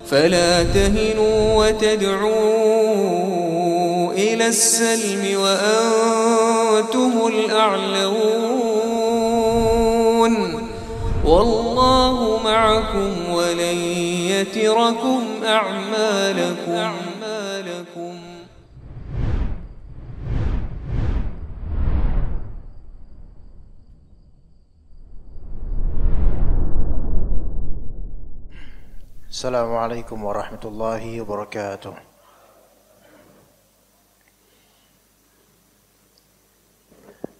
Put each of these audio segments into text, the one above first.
فلا تهنوا وتدعوا إلى السلم وأنتم الأعلون والله معكم ولن يتركم أعمالكم. Assalamualaikum warahmatullahi wabarakatuh.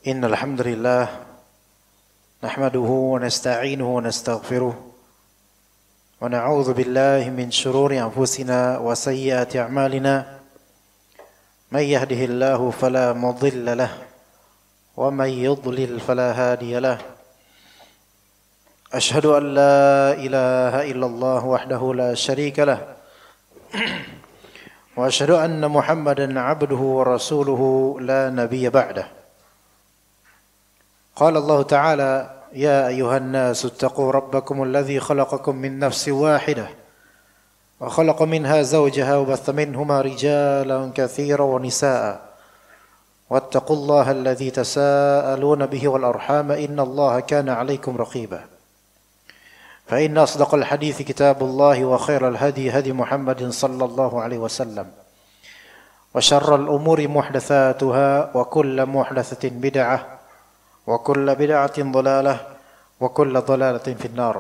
Innal hamdalillah nahmaduhu wa nasta'inuhu wa nastaghfiruh wa na'udzu billahi min shururi anfusina wa sayyiati a'malina. May yahdihillahu fala mudilla lahu wa may yudlil fala hadiya lahu. أشهد أن لا إله إلا الله وحده لا شريك له وأشهد أن محمدا عبده ورسوله لا نبي بعده. قال الله تعالى يا أيها الناس اتقوا ربكم الذي خلقكم من نفس واحدة وخلق منها زوجها وبث منهما رجالا كثيرا ونساء واتقوا الله الذي تساءلون به والأرحام إن الله كان عليكم رقيبا. فإن أصدق الحديث كتاب الله وخير الهدي هدي محمد صلى الله عليه وسلم وشر الأمور محدثاتها وكل محدثة بدعة وكل بدعة ضلالة وكل ضلالة في النار.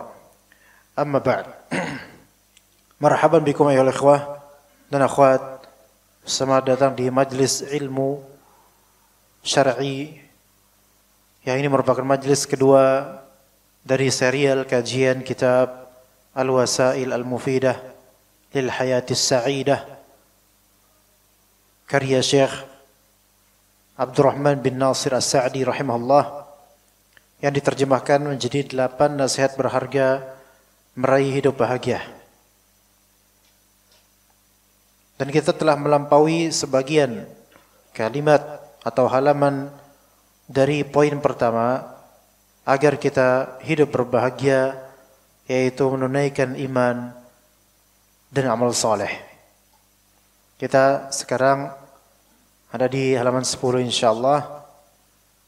أما بعد. Marhaban bikum ayuhal ikhwah dan akhwat, selamat datang di majlis ilmu syar'i yang ini merupakan majlis kedua dari serial kajian kitab Al-Wasail Al-Mufidah Lil Hayatis Sa'idah karya Syekh Abdurrahman bin Nasir As-Sa'di rahimahullah, yang diterjemahkan menjadi 8 nasihat berharga meraih hidup bahagia. Dan kita telah melampaui sebagian kalimat atau halaman dari poin pertama, agar kita hidup berbahagia, yaitu menunaikan iman dan amal saleh. Kita sekarang ada di halaman 10 insyaallah.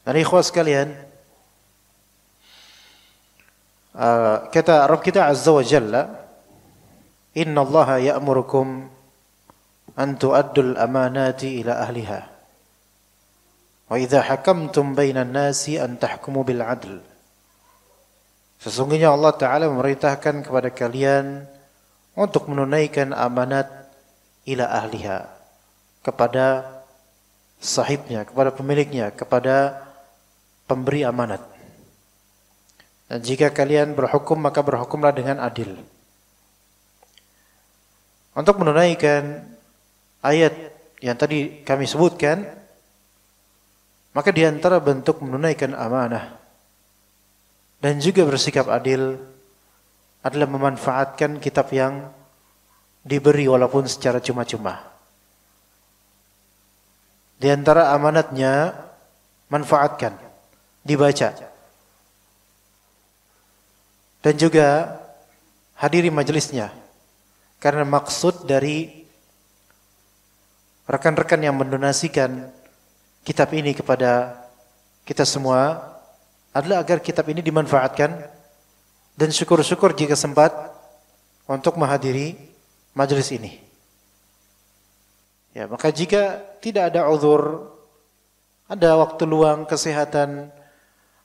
Dan ikhwah sekalian, kata Rabb kita Azza wa Jalla, Inna Allaha ya'murukum an tu'addul amanati ila ahliha wa idza hakamtum bainan nasi an tahkumu bil 'adl. Sesungguhnya Allah Ta'ala memerintahkan kepada kalian untuk menunaikan amanat ila ahliha, kepada sahibnya, kepada pemiliknya, kepada pemberi amanat. Dan jika kalian berhukum, maka berhukumlah dengan adil. Untuk menunaikan ayat yang tadi kami sebutkan, maka di antara bentuk menunaikan amanah dan juga bersikap adil adalah memanfaatkan kitab yang diberi walaupun secara cuma-cuma. Di antara amanatnya, manfaatkan, dibaca. Dan juga hadiri majelisnya. Karena maksud dari rekan-rekan yang mendonasikan kitab ini kepada kita semua adalah agar kitab ini dimanfaatkan, dan syukur-syukur jika sempat untuk menghadiri majelis ini. Ya, maka jika tidak ada uzur, ada waktu luang, kesehatan,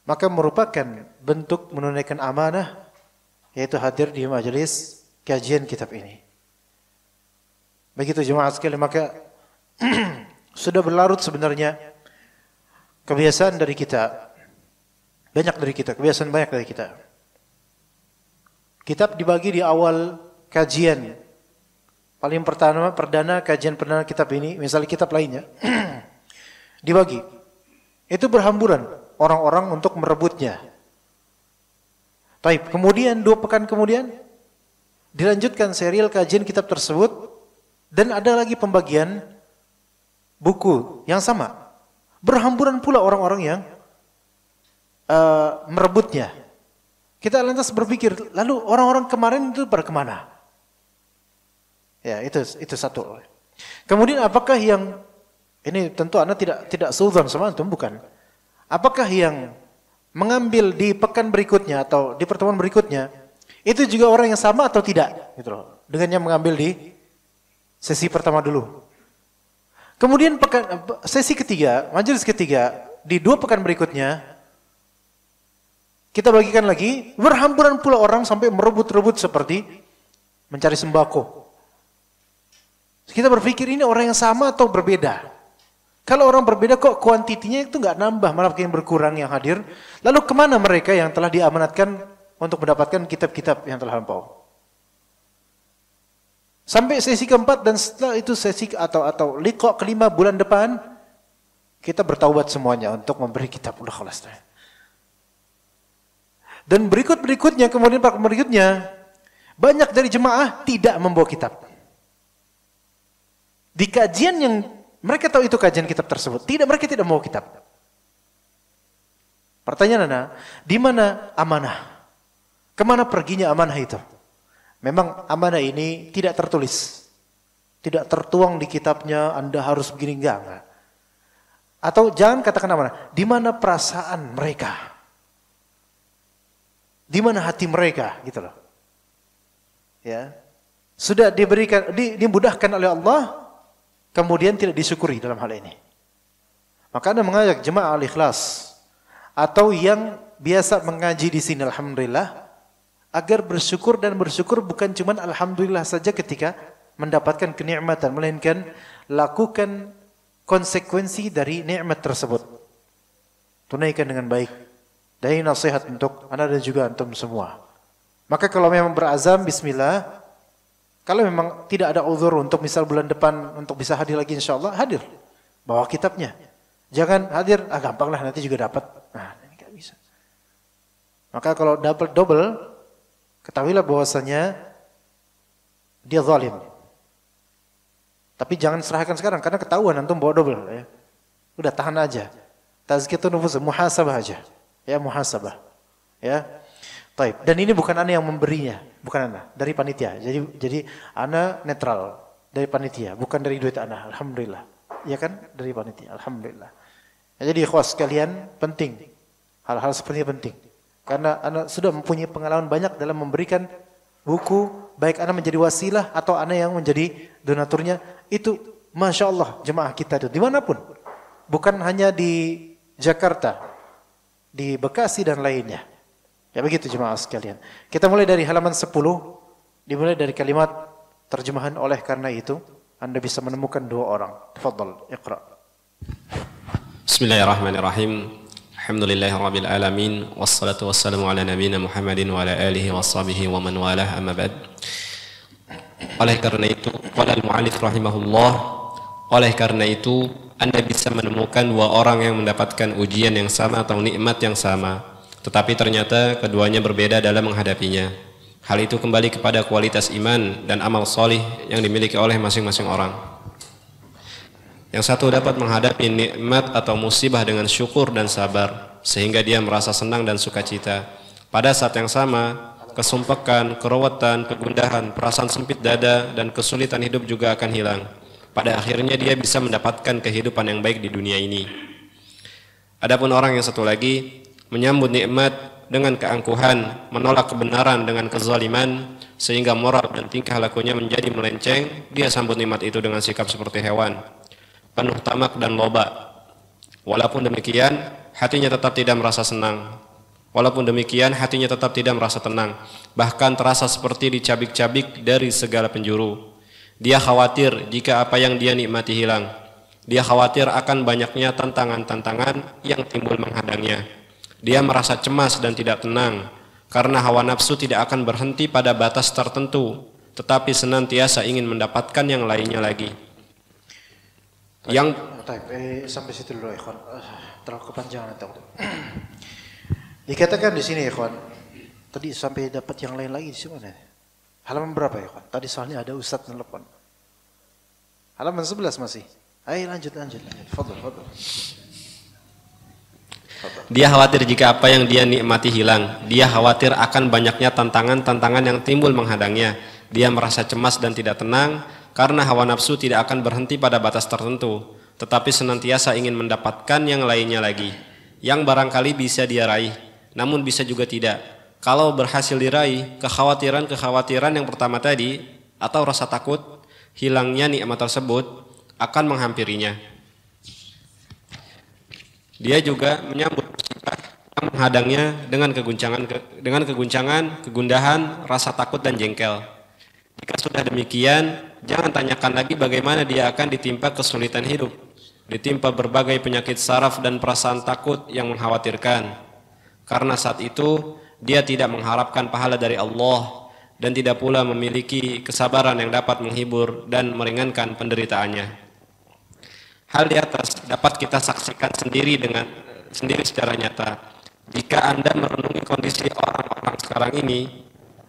maka merupakan bentuk menunaikan amanah, yaitu hadir di majelis kajian kitab ini. Begitu jemaah sekalian, maka sudah berlarut sebenarnya kebiasaan dari kita. Kebiasaan banyak dari kita. Kitab dibagi di awal kajian. Paling perdana kajian perdana kitab ini, misalnya kitab lainnya, dibagi. Itu berhamburan orang-orang untuk merebutnya. Baik, kemudian 2 pekan kemudian dilanjutkan serial kajian kitab tersebut, dan ada lagi pembagian buku yang sama. Berhamburan pula orang-orang yang merebutnya. Kita lantas berpikir, lalu orang-orang kemarin itu pada kemana? Ya, itu satu. Kemudian apakah yang ini tentu Anda tidak suudzon sama antum, bukan. Apakah yang mengambil di pekan berikutnya atau di pertemuan berikutnya itu juga orang yang sama atau tidak gitu loh, dengan yang mengambil di sesi pertama dulu. Kemudian sesi ketiga, majelis ketiga di 2 pekan berikutnya kita bagikan lagi, berhamburan pula orang sampai merebut-rebut seperti mencari sembako. Kita berpikir ini orang yang sama atau berbeda. Kalau orang berbeda kok kuantitinya itu nggak nambah, malah makin berkurang yang hadir. Lalu kemana mereka yang telah diamanatkan untuk mendapatkan kitab-kitab yang telah lampau? Sampai sesi keempat dan setelah itu sesi atau liqa kelima bulan depan, kita bertaubat semuanya untuk memberi kitab. Udah khalas. Dan berikutnya, kemudian berikutnya, banyak dari jemaah tidak membawa kitab. Di kajian yang mereka tahu itu kajian kitab tersebut, mereka tidak membawa kitab. Pertanyaan di mana amanah? Kemana perginya amanah itu? Memang amanah ini tidak tertulis, tidak tertuang di kitabnya, Anda harus begini, enggak. Atau jangan katakan amanah, di mana perasaan mereka? Di mana hati mereka, gitu loh. Ya. Sudah diberikan, dimudahkan oleh Allah, kemudian tidak disyukuri dalam hal ini. Maka Anda mengajak jemaah al-ikhlas atau yang biasa mengaji di sini, alhamdulillah, agar bersyukur, dan bersyukur bukan cuma alhamdulillah saja ketika mendapatkan kenikmatan, melainkan lakukan konsekuensi dari nikmat tersebut. Tunaikan dengan baik. Dan ini nasihat untuk Anda dan juga antum semua. Maka kalau memang berazam, bismillah. Kalau memang tidak ada uzur untuk misal bulan depan untuk bisa hadir lagi, insyaallah hadir. Bawa kitabnya. Jangan hadir, gampang lah nanti juga dapat. Nah, ini nggak bisa. Maka kalau double, ketahuilah bahwasanya dia zalim. Tapi jangan serahkan sekarang karena ketahuan antum bawa double. Ya. Udah tahan aja. Tazkiyatun nufus, muhasabah aja. Ya, muhasabah. Ya. Taib. Dan ini bukan Anda yang memberinya, bukan Anda, dari panitia. Jadi Anda netral dari panitia, bukan dari duit Anda. Alhamdulillah. Ya kan? Dari panitia. Alhamdulillah. Ya, jadi ikhwas sekalian, penting. Hal-hal seperti ini penting. Karena Anda sudah mempunyai pengalaman banyak dalam memberikan buku, baik Anda menjadi wasilah atau Anda yang menjadi donaturnya. Itu Masya Allah jemaah kita itu dimanapun. Bukan hanya di Jakarta, di Bekasi dan lainnya. Ya begitu jemaah sekalian. Kita mulai dari halaman 10, dimulai dari kalimat terjemahan oleh karena itu Anda bisa menemukan 2 orang. Tafadhal, iqra. Bismillahirrahmanirrahim. Alhamdulillahirabbil alamin wassalatu wassalamu ala nabiyyina Muhammadin wa ala alihi washabihi wa man walah, amma ba'd. Oleh karena itu, qala al-mu'allif rahimahullah, oleh karena itu Anda bisa menemukan 2 orang yang mendapatkan ujian yang sama atau nikmat yang sama, tetapi ternyata keduanya berbeda dalam menghadapinya. Hal itu kembali kepada kualitas iman dan amal solih yang dimiliki oleh masing-masing orang. Yang satu dapat menghadapi nikmat atau musibah dengan syukur dan sabar, sehingga dia merasa senang dan sukacita. Pada saat yang sama, kesumpekan, keruwetan, kegundahan, perasaan sempit dada, dan kesulitan hidup juga akan hilang. Pada akhirnya dia bisa mendapatkan kehidupan yang baik di dunia ini. Adapun orang yang satu lagi, menyambut nikmat dengan keangkuhan, menolak kebenaran dengan kezaliman, sehingga moral dan tingkah lakunya menjadi melenceng. Dia sambut nikmat itu dengan sikap seperti hewan, penuh tamak dan loba. Walaupun demikian, hatinya tetap tidak merasa senang. Walaupun demikian, hatinya tetap tidak merasa tenang. Bahkan terasa seperti dicabik-cabik dari segala penjuru. Dia khawatir jika apa yang dia nikmati hilang. Dia khawatir akan banyaknya tantangan-tantangan yang timbul menghadangnya. Dia merasa cemas dan tidak tenang, karena hawa nafsu tidak akan berhenti pada batas tertentu, tetapi senantiasa ingin mendapatkan yang lainnya lagi. Sampai situ dulu, ikhwan. Terlalu kepanjangan atau? Dikatakan di sini, ikhwan. Tadi sampai dapat yang lain lagi di mana? Halaman berapa, ikhwan? Tadi soalnya ada ustadz nelpon. Halaman 11 masih. Ayo lanjut. Fadhal. Dia khawatir jika apa yang dia nikmati hilang. Dia khawatir akan banyaknya tantangan-tantangan yang timbul menghadangnya. Dia merasa cemas dan tidak tenang karena hawa nafsu tidak akan berhenti pada batas tertentu, tetapi senantiasa ingin mendapatkan yang lainnya lagi, yang barangkali bisa dia raih, namun bisa juga tidak. Kalau berhasil diraih, kekhawatiran-kekhawatiran yang pertama tadi, atau rasa takut hilangnya nikmat tersebut akan menghampirinya. Dia juga menyambut musibah yang menghadangnya dengan keguncangan, kegundahan, rasa takut dan jengkel. Jika sudah demikian, jangan tanyakan lagi bagaimana dia akan ditimpa kesulitan hidup, ditimpa berbagai penyakit saraf dan perasaan takut yang mengkhawatirkan. Karena saat itu dia tidak mengharapkan pahala dari Allah dan tidak pula memiliki kesabaran yang dapat menghibur dan meringankan penderitaannya. Hal di atas dapat kita saksikan sendiri secara nyata. Jika Anda merenungi kondisi orang-orang sekarang ini,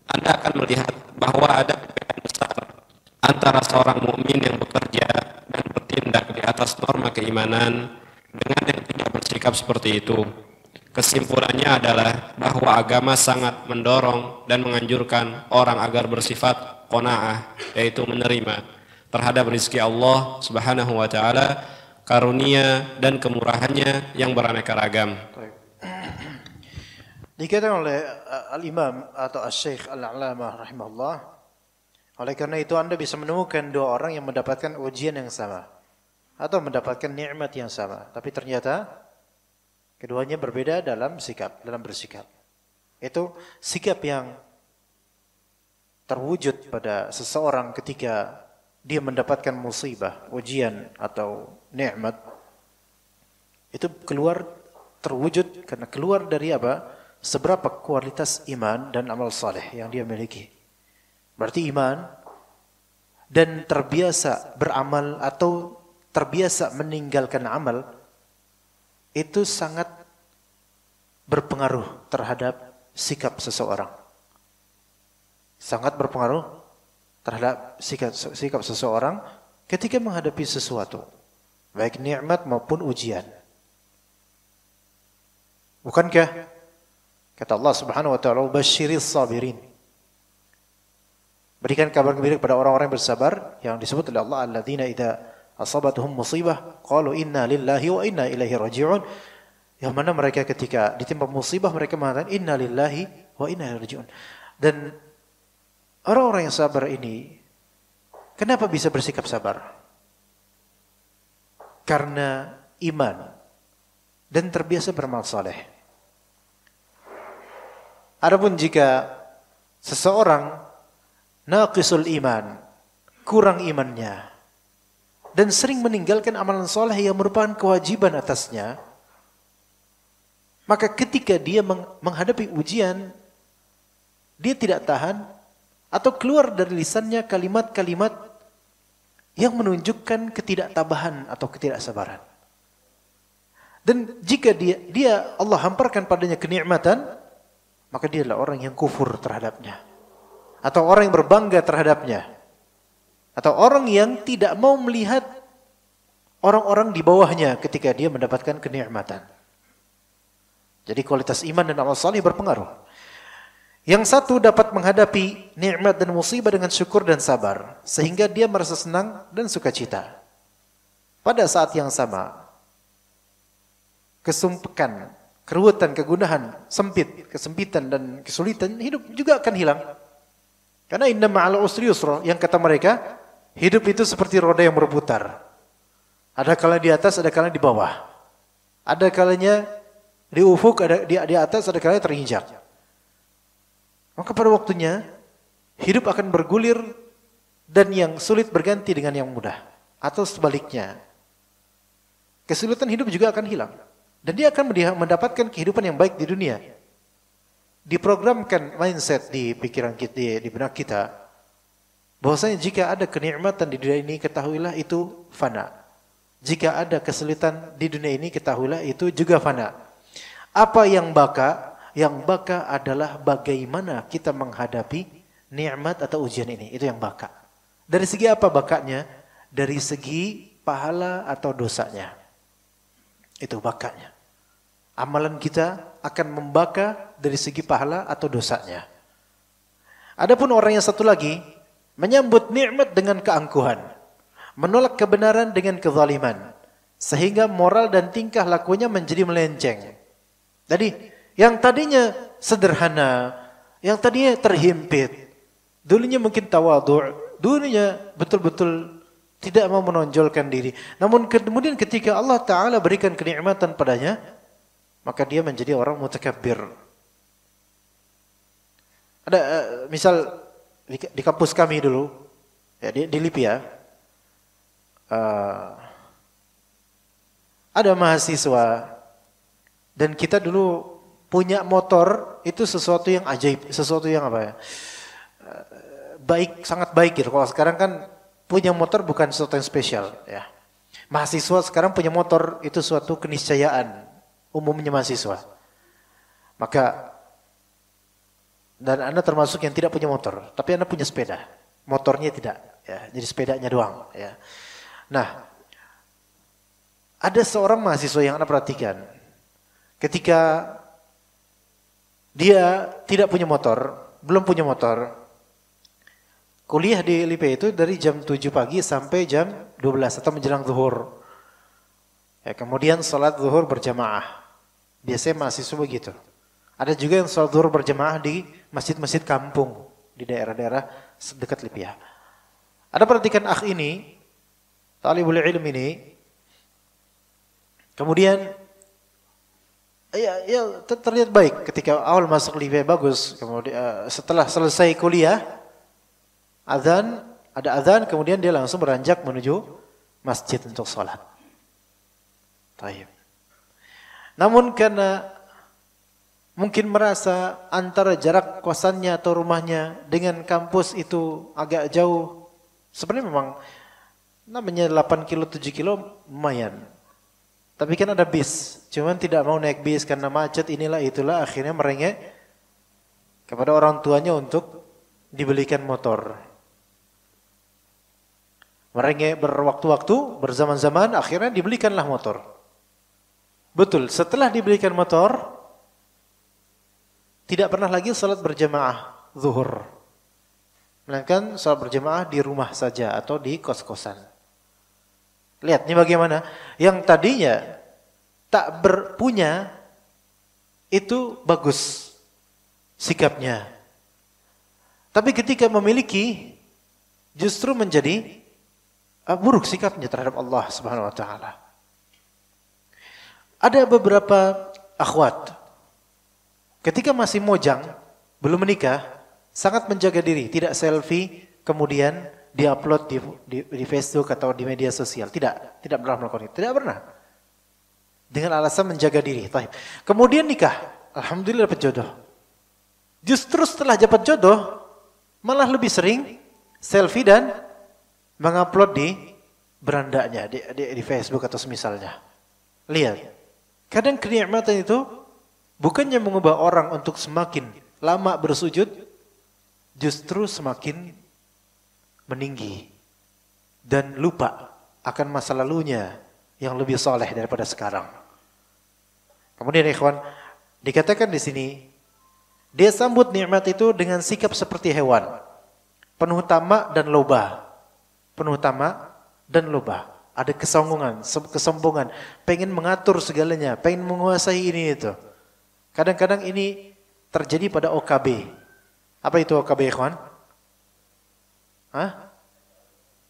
Anda akan melihat bahwa ada perbedaan besar antara seorang mukmin yang bekerja dan bertindak di atas norma keimanan dengan yang tidak bersikap seperti itu. Kesimpulannya adalah bahwa agama sangat mendorong dan menganjurkan orang agar bersifat qanaah, yaitu menerima terhadap rezeki Allah Subhanahu wa taala, karunia dan kemurahannya yang beraneka ragam. Dikatakan oleh Al-Imam atau Al-Syekh Al-A'lamah rahimahullah, oleh karena itu Anda bisa menemukan dua orang yang mendapatkan ujian yang sama atau mendapatkan nikmat yang sama, tapi ternyata keduanya berbeda dalam bersikap. Itu sikap yang terwujud pada seseorang ketika dia mendapatkan musibah, ujian atau nikmat. Itu terwujud karena keluar dari apa? Seberapa kualitas iman dan amal saleh yang dia miliki. Berarti iman dan terbiasa beramal atau terbiasa meninggalkan amal itu sangat berpengaruh terhadap sikap seseorang. Sangat berpengaruh terhadap sikap seseorang ketika menghadapi sesuatu, baik nikmat maupun ujian. Bukankah kata Allah Subhanahu wa taala, "Basyiris sabirin." Berikan kabar gembira kepada orang-orang yang bersabar yang disebut oleh Allah, alladzina idza asabatuhum musibah qalu inna lillahi wa inna ilaihi raji'un. Yang mana mereka ketika ditimpa musibah mereka mengatakan inna lillahi wa inna ilaihi raji'un. Dan orang-orang yang sabar ini kenapa bisa bersikap sabar? Karena iman dan terbiasa beramal saleh. Adapun jika seseorang naqisul iman, kurang imannya, dan sering meninggalkan amalan soleh yang merupakan kewajiban atasnya, maka ketika dia menghadapi ujian, dia tidak tahan atau keluar dari lisannya kalimat-kalimat yang menunjukkan ketidaktabahan atau ketidaksabaran. Dan jika dia Allah hamparkan padanya kenikmatan, maka dia adalah orang yang kufur terhadapnya, atau orang yang berbangga terhadapnya, atau orang yang tidak mau melihat orang-orang di bawahnya ketika dia mendapatkan kenikmatan. Jadi kualitas iman dan amal saleh berpengaruh. Yang satu dapat menghadapi nikmat dan musibah dengan syukur dan sabar, sehingga dia merasa senang dan sukacita. Pada saat yang sama, kesumpekan, keruwetan, kegundahan, kesempitan dan kesulitan hidup juga akan hilang. Karena inna ma'al usri yusra, yang kata mereka, hidup itu seperti roda yang berputar. Ada kalanya di atas, ada kalanya di bawah. Ada kalanya di ufuk, ada di atas, ada kalanya terinjak. Maka pada waktunya hidup akan bergulir dan yang sulit berganti dengan yang mudah, atau sebaliknya. Kesulitan hidup juga akan hilang. Dan dia akan mendapatkan kehidupan yang baik di dunia. Diprogramkan mindset di pikiran kita, di benak kita, bahwasanya jika ada kenikmatan di dunia ini, ketahuilah itu fana. Jika ada kesulitan di dunia ini, ketahuilah itu juga fana. Apa yang baka? Yang baka adalah bagaimana kita menghadapi nikmat atau ujian ini. Itu yang baka. Dari segi apa bakanya? Dari segi pahala atau dosanya. Itu bakanya. Amalan kita akan membaka dari segi pahala atau dosanya. Adapun orang yang satu lagi, menyambut nikmat dengan keangkuhan, menolak kebenaran dengan kezaliman, sehingga moral dan tingkah lakunya menjadi melenceng. Jadi yang tadinya sederhana, yang tadinya terhimpit, dulunya mungkin tawadhu', dulunya betul-betul tidak mau menonjolkan diri. Namun kemudian ketika Allah Ta'ala berikan kenikmatan padanya, maka dia menjadi orang mutakabbir. Ada misal di kampus kami dulu, ya, di LIPI ya, ada mahasiswa dan kita dulu punya motor, itu sesuatu yang ajaib, sesuatu yang apa ya, baik, sangat baik gitu. Kalau sekarang kan punya motor bukan sesuatu yang spesial ya. Mahasiswa sekarang punya motor itu suatu keniscayaan umumnya mahasiswa. Maka dan Anda termasuk yang tidak punya motor, tapi Anda punya sepeda. Motornya tidak ya, jadi sepedanya doang ya. Nah, ada seorang mahasiswa yang Anda perhatikan, ketika dia tidak punya motor, belum punya motor, kuliah di LIPI itu dari jam 7 pagi sampai jam 12 atau menjelang zuhur. Ya, kemudian sholat zuhur berjamaah. Biasanya mahasiswa begitu. Ada juga yang sholat zuhur berjamaah di masjid-masjid kampung di daerah-daerah dekat LIPI. Ada perhatikan akh ini, talibul ilm ini, kemudian ya terlihat baik ketika awal masuk LIPI, bagus. Kemudian setelah selesai kuliah, ada azan, kemudian dia langsung beranjak menuju masjid untuk sholat. Taib. Namun karena mungkin merasa antara jarak kosannya atau rumahnya dengan kampus itu agak jauh. Sebenarnya memang namanya 8 kilo, 7 kilo lumayan. Tapi kan ada bis. Cuman tidak mau naik bis karena macet, inilah itulah, akhirnya merengek kepada orang tuanya untuk dibelikan motor. Merengek berwaktu-waktu, berzaman-zaman, akhirnya dibelikanlah motor. Betul, setelah dibelikan motor, tidak pernah lagi salat berjamaah zuhur. Melainkan salat berjamaah di rumah saja atau di kos-kosan. Lihat ini bagaimana. Yang tadinya tak berpunya itu bagus sikapnya. Tapi ketika memiliki justru menjadi buruk sikapnya terhadap Allah Subhanahu wa taala. Ada beberapa akhwat ketika masih mojang, belum menikah, sangat menjaga diri, tidak selfie, kemudian diupload di Facebook atau di media sosial. Tidak pernah melakukan itu. Tidak pernah. Dengan alasan menjaga diri. Kemudian nikah, alhamdulillah dapat jodoh. Justru setelah dapat jodoh, malah lebih sering selfie dan mengupload di berandanya, di Facebook atau semisalnya. Lihat, kadang kenikmatan itu bukannya mengubah orang untuk semakin lama bersujud, justru semakin meninggi dan lupa akan masa lalunya yang lebih soleh daripada sekarang. Kemudian ikhwan, dikatakan di sini, dia sambut nikmat itu dengan sikap seperti hewan, penuh tamak dan loba. Penuh tamak dan loba. Ada kesombongan, pengen mengatur segalanya, pengen menguasai ini itu. Kadang-kadang ini terjadi pada OKB. Apa itu OKB, ikhwan?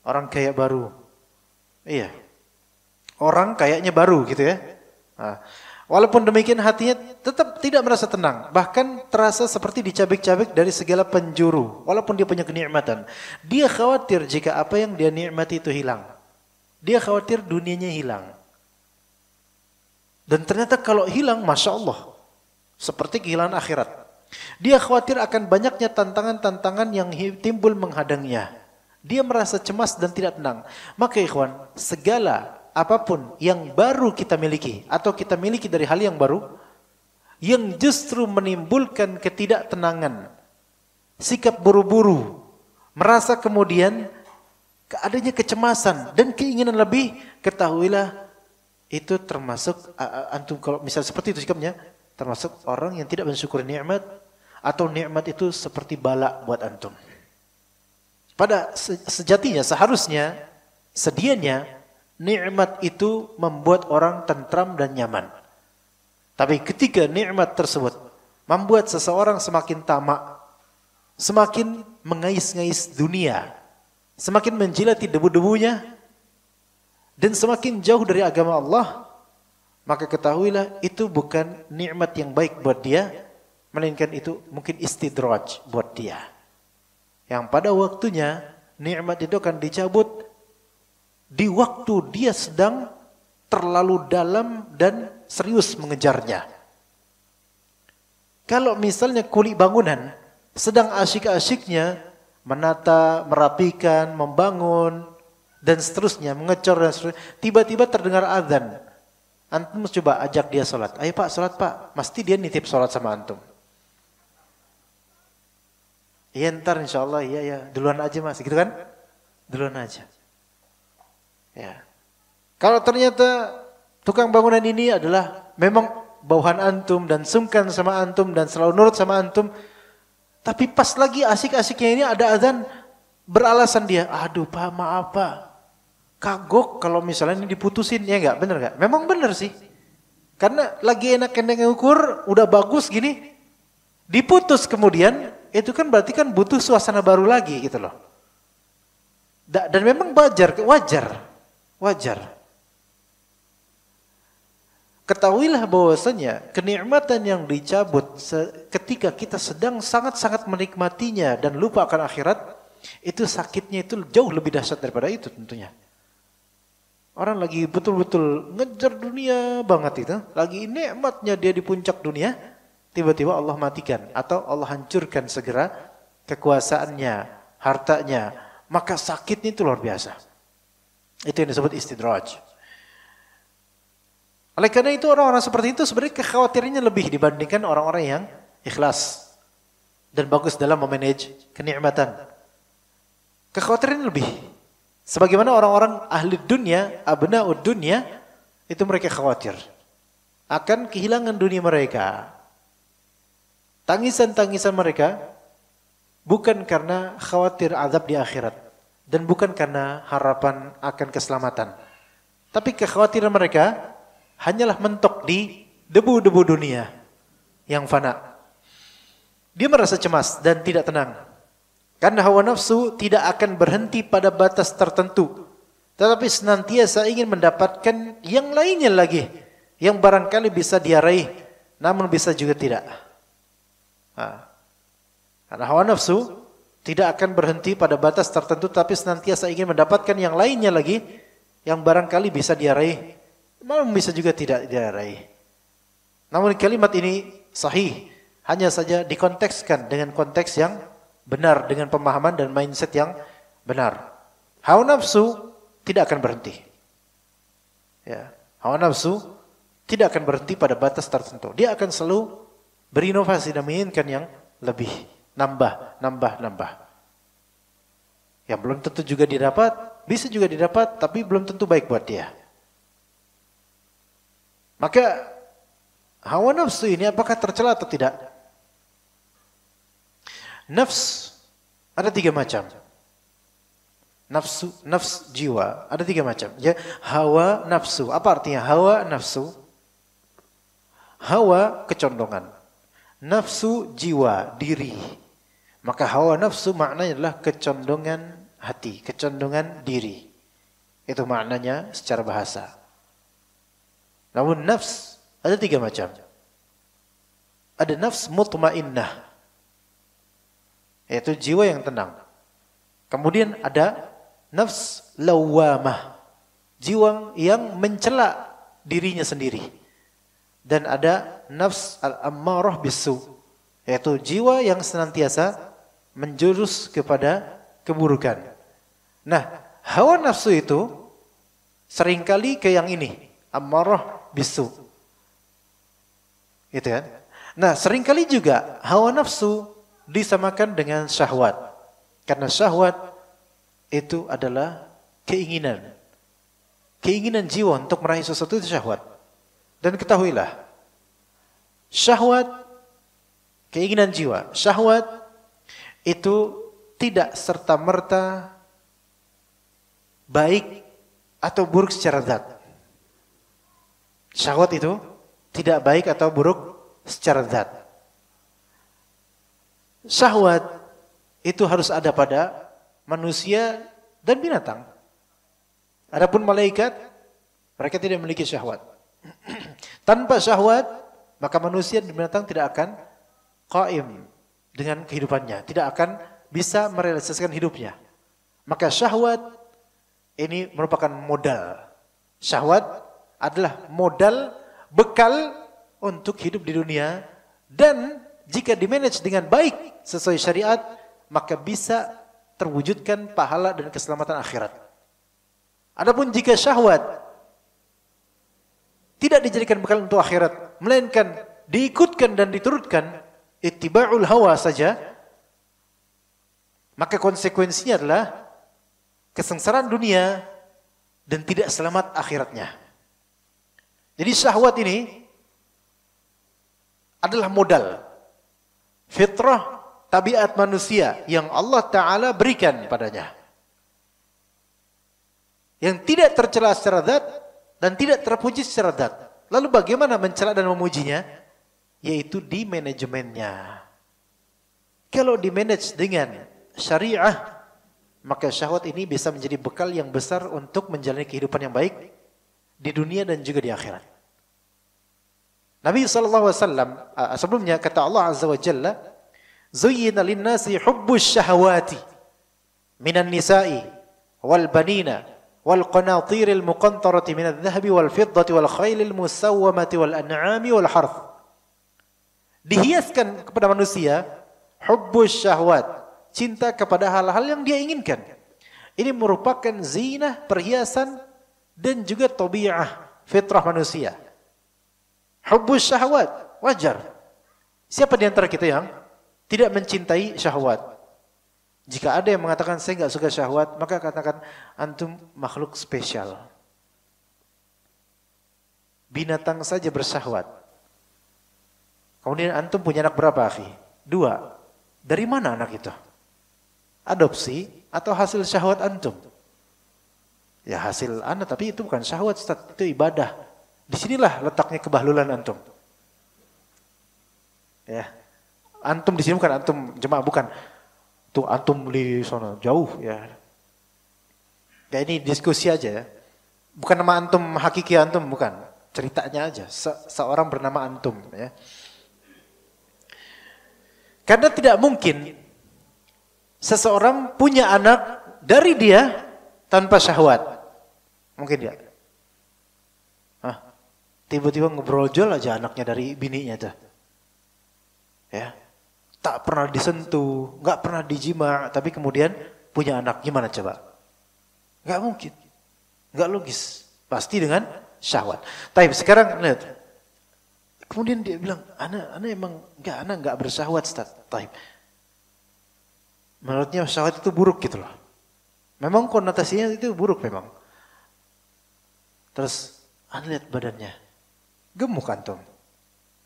Orang kaya baru. Iya. Orang kayaknya baru gitu ya. Walaupun demikian hatinya tetap tidak merasa tenang. Bahkan terasa seperti dicabik-cabik dari segala penjuru. Walaupun dia punya kenikmatan. Dia khawatir jika apa yang dia nikmati itu hilang. Dia khawatir dunianya hilang. Dan ternyata kalau hilang, Masya Allah. Seperti kehilangan akhirat. Dia khawatir akan banyaknya tantangan-tantangan yang timbul menghadangnya. Dia merasa cemas dan tidak tenang. Maka ikhwan, segala apapun yang baru kita miliki atau kita miliki dari hal yang baru yang justru menimbulkan ketidaktenangan, sikap buru-buru, merasa kemudian adanya kecemasan dan keinginan lebih, ketahuilah itu termasuk antum kalau misalnya seperti itu sikapnya, termasuk orang yang tidak mensyukuri nikmat atau nikmat itu seperti bala buat antum. Pada sejatinya, seharusnya, sedianya, nikmat itu membuat orang tentram dan nyaman. Tapi ketika nikmat tersebut membuat seseorang semakin tamak, semakin mengais-ngais dunia, semakin menjilati debu-debunya, dan semakin jauh dari agama Allah, maka ketahuilah itu bukan nikmat yang baik buat dia, melainkan itu mungkin istidraj buat dia. Yang pada waktunya nikmat itu akan dicabut di waktu dia sedang terlalu dalam dan serius mengejarnya. Kalau misalnya kuli bangunan sedang asyik-asyiknya menata, merapikan, membangun dan seterusnya, mengecor dan seterusnya, tiba-tiba terdengar azan. Antum coba ajak dia sholat. Ayo Pak, sholat Pak. Mesti dia nitip sholat sama antum. Iya ntar insya Allah, iya duluan aja Mas, gitu kan? Duluan aja. Ya. Kalau ternyata tukang bangunan ini adalah memang bawahan antum dan sungkan sama antum dan selalu nurut sama antum, tapi pas lagi asik-asiknya ini ada azan, beralasan dia, aduh Pak maaf Pak, kagok kalau misalnya ini diputusin, ya enggak, bener enggak? Memang bener sih, karena lagi enak-enak ngukur, udah bagus gini, diputus kemudian, itu kan berarti kan butuh suasana baru lagi gitu loh. Dan memang wajar. Ketahuilah bahwasanya kenikmatan yang dicabut ketika kita sedang sangat-sangat menikmatinya dan lupa akan akhirat, itu sakitnya itu jauh lebih dahsyat daripada itu tentunya. Orang lagi betul-betul ngejar dunia banget itu, lagi nikmatnya dia di puncak dunia, tiba-tiba Allah matikan atau Allah hancurkan segera kekuasaannya, hartanya, maka sakitnya itu luar biasa. Itu yang disebut istidraj. Oleh karena itu orang-orang seperti itu sebenarnya kekhawatirannya lebih dibandingkan orang-orang yang ikhlas dan bagus dalam memanage kenikmatan. Kekhawatirannya lebih. Sebagaimana orang-orang ahli dunia, abna'ud dunia, itu mereka khawatir akan kehilangan dunia mereka. Tangisan-tangisan mereka bukan karena khawatir azab di akhirat dan bukan karena harapan akan keselamatan. Tapi kekhawatiran mereka hanyalah mentok di debu-debu dunia yang fana. Dia merasa cemas dan tidak tenang. Karena hawa nafsu tidak akan berhenti pada batas tertentu, tetapi senantiasa ingin mendapatkan yang lainnya lagi, yang barangkali bisa dia raih, namun bisa juga tidak. Karena hawa nafsu tidak akan berhenti pada batas tertentu, tapi senantiasa ingin mendapatkan yang lainnya lagi, yang barangkali bisa dia raih, namun bisa juga tidak dia raih. Namun kalimat ini sahih, hanya saja dikontekskan dengan konteks yang benar, dengan pemahaman dan mindset yang benar. Hawa nafsu tidak akan berhenti. Ya, hawa nafsu tidak akan berhenti pada batas tertentu. Dia akan selalu berinovasi dan menginginkan yang lebih, nambah. Yang belum tentu juga didapat, bisa juga didapat, tapi belum tentu baik buat dia. Maka hawa nafsu ini apakah tercela atau tidak? Nafs ada 3 macam. Nafs jiwa ada 3 macam. Ya, hawa nafsu. Apa artinya hawa nafsu? Hawa kecondongan. Nafsu jiwa, diri. Maka hawa nafsu maknanya adalah kecondongan hati, kecondongan diri. Itu maknanya secara bahasa. Namun nafs ada 3 macam. Ada nafs mutmainnah, yaitu jiwa yang tenang. Kemudian ada nafs lawamah, jiwa yang mencela dirinya sendiri. Dan ada nafs al-ammarah bisu, yaitu jiwa yang senantiasa menjurus kepada keburukan. Nah, hawa nafsu itu seringkali ke yang ini, ammarah bisu. Gitu kan? Nah, seringkali juga hawa nafsu disamakan dengan syahwat. Karena syahwat itu adalah keinginan. Keinginan jiwa untuk meraih sesuatu itu syahwat. Dan ketahuilah, syahwat, keinginan jiwa, syahwat itu tidak serta-merta baik atau buruk secara zat. Syahwat itu tidak baik atau buruk secara zat. Syahwat itu harus ada pada manusia dan binatang. Adapun malaikat, mereka tidak memiliki syahwat. Tanpa syahwat, maka manusia dan binatang tidak akan qaim dengan kehidupannya, tidak akan bisa merealisasikan hidupnya. Maka syahwat ini merupakan modal. Syahwat adalah modal bekal untuk hidup di dunia, dan jika dimanage dengan baik sesuai syariat, maka bisa terwujudkan pahala dan keselamatan akhirat. Adapun jika syahwat tidak dijadikan bekal untuk akhirat, melainkan diikutkan dan diturutkan, ittiba'ul hawa saja, maka konsekuensinya adalah kesengsaraan dunia dan tidak selamat akhiratnya. Jadi syahwat ini adalah modal fitrah, tabiat manusia yang Allah Ta'ala berikan padanya, yang tidak tercela secara zat dan tidak terpuji secara zat. Lalu bagaimana mencela dan memujinya? Yaitu di manajemennya. Kalau dimanage dengan syariah, maka syahwat ini bisa menjadi bekal yang besar untuk menjalani kehidupan yang baik di dunia dan juga di akhirat. Nabi SAW sebelumnya kata Allah Azza wa Jalla, "Zuyyina lin-nasi hubbus syahawati minan nisa'i wal banina wal qanatiril muqantarati minadh dhahabi wal fiddati wal khailil musawwamati wal an'ami wal harth." Dihiaskan kepada manusia hubbus syahwat, cinta kepada hal-hal yang dia inginkan. Ini merupakan zinah, perhiasan dan juga tabi'ah, fitrah manusia. Hubbus syahwat, wajar. Siapa di antara kita yang tidak mencintai syahwat? Jika ada yang mengatakan saya enggak suka syahwat, maka katakan antum makhluk spesial. Binatang saja bersyahwat. Kemudian antum punya anak berapa, akhi? 2. Dari mana anak itu? Adopsi atau hasil syahwat antum? Ya hasil anak, tapi itu bukan syahwat, Ustaz. Itu ibadah. Disinilah letaknya kebahlulan antum. Ya, antum di sini bukan antum jemaah, bukan. Tuh antum di sana jauh ya. Ya ini diskusi aja ya. Bukan nama antum hakiki antum, bukan. Ceritanya aja. Seorang bernama antum ya. Karena tidak mungkin seseorang punya anak dari dia tanpa syahwat. Mungkin dia. Tiba-tiba ngebrojol aja anaknya dari bininya tuh. Ya. Tak pernah disentuh, nggak pernah dijima, tapi kemudian punya anak. Gimana coba? Nggak mungkin. Nggak logis. Pasti dengan syahwat. Tapi sekarang lihat. Kemudian dia bilang, anak emang anak nggak bersyahwat, Ustaz. Taib. Menurutnya syahwat itu buruk gitu loh. Memang konotasinya itu buruk memang. Terus, lihat badannya. Gemuk antum.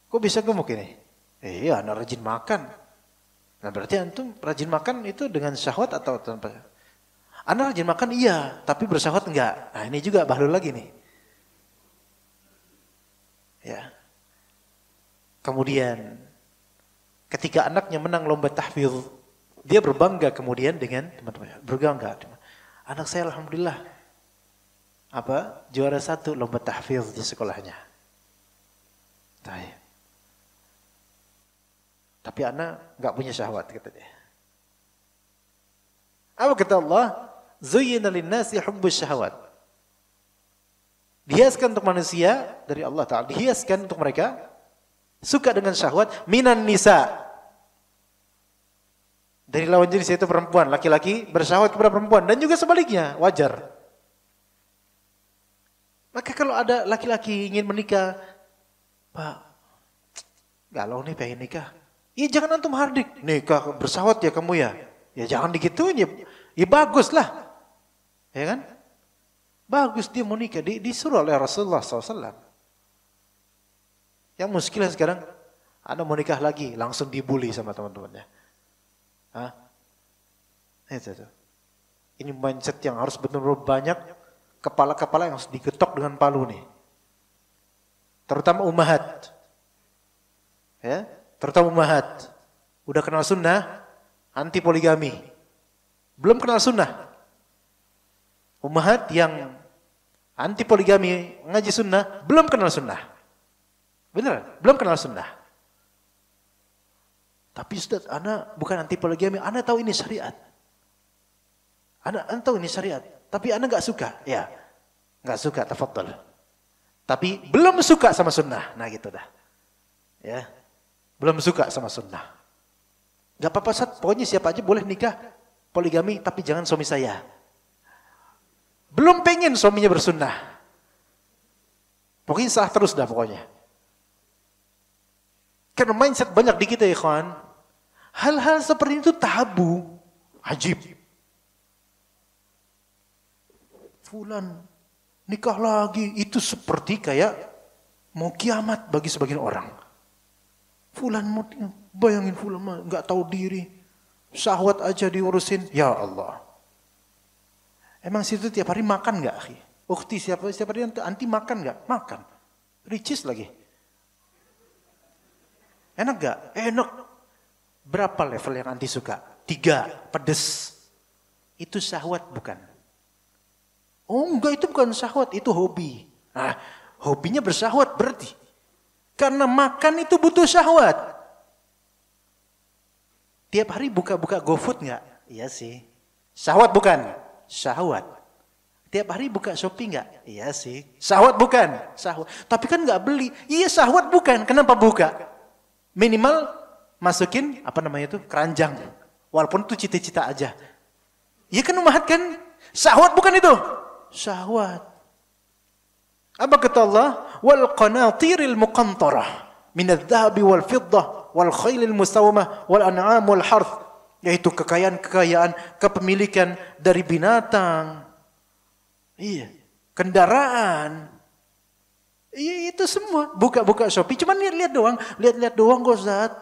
Kok bisa gemuk ini? Iya, anak rajin makan. Nah berarti antum rajin makan itu dengan syahwat atau tanpa? Anak rajin makan iya, tapi bersyahwat enggak. Nah ini juga bahlul lagi nih. Ya. Kemudian ketika anaknya menang lomba tahfidz, dia berbangga kemudian dengan teman-temannya. Berbangga. Anak saya alhamdulillah juara 1 lomba tahfidz di sekolahnya. Tapi anak nggak punya syahwat, kata dia. Apa kata Allah? Zuyyina lin-nasi hubbus syahawat. Dihiaskan untuk manusia dari Allah Ta'ala. Dihiaskan untuk mereka suka dengan syahwat minan nisa. Dari lawan jenis yaitu perempuan. Laki-laki bersyahwat kepada perempuan. Dan juga sebaliknya. Wajar. Maka kalau ada laki-laki ingin menikah, Pak, galau nih pengen nikah. Ya jangan antum hardik. Nikah bersyahwat ya kamu ya. Ya jangan digituin ya. Ya bagus lah. Ya kan? Bagus dia mau nikah. Disuruh oleh Rasulullah SAW. Yang muskilah sekarang, Anda mau nikah lagi. Langsung dibully sama teman-temannya. Hah? Itu tuh. Ini mindset yang harus benar-benar banyak kepala-kepala yang harus digetok dengan palu nih. Terutama ummahat. Ya, terutama ummahat. Udah kenal sunnah, anti poligami. Belum kenal sunnah. Ummahat yang anti poligami, ngaji sunnah, belum kenal sunnah. Bener, belum kenal sunnah. Tapi Ustaz, ana bukan anti poligami, ana tahu ini syariat. Ana tahu ini syariat, tapi ana enggak suka. Ya, enggak suka, tafadhol. Tapi belum suka sama sunnah. Nah gitu dah. Ya, belum suka sama sunnah. Enggak apa-apa Ustaz, pokoknya siapa aja boleh nikah poligami, tapi jangan suami saya. Belum pengen suaminya bersunnah. Pokoknya sah terus dah pokoknya. Karena mindset banyak di kita ya kawan. Hal-hal seperti itu tabu. Ajib. Fulan nikah lagi. Itu seperti kayak mau kiamat bagi sebagian orang. Fulan mau bayangin fulan mah nggak tahu diri. Syahwat aja diurusin. Ya Allah. Emang situ tiap hari makan nggak, akhi? Ukti siapa hari anti makan nggak? Makan. Ricis lagi. Enak nggak? Enak. Berapa level yang anti suka? 3, pedes. Itu syahwat bukan? Oh enggak, itu bukan syahwat, itu hobi. Nah, hobinya bersyahwat berarti. Karena makan itu butuh syahwat. Tiap hari buka-buka GoFood nggak? Iya sih. Syahwat bukan? Syahwat. Tiap hari buka Shopee enggak? Iya sih. Syahwat bukan? Syahwat. Tapi kan enggak beli. Iya syahwat bukan? Kenapa buka? Minimal masukin apa namanya itu? Keranjang. Walaupun itu cita-cita aja. Iya kan umahat kan? Syahwat bukan itu? Syahwat. Apa kata Allah? Wal qanatiril muqantarah minadz-dzahabi wal fiddah wal khailil musawwamah wal an'am wal harth. Yaitu kekayaan-kekayaan, kepemilikan dari binatang. Iya, kendaraan. Iya, itu semua. Buka-buka Shopee, cuma lihat-lihat doang. Lihat-lihat doang kok, Ustaz.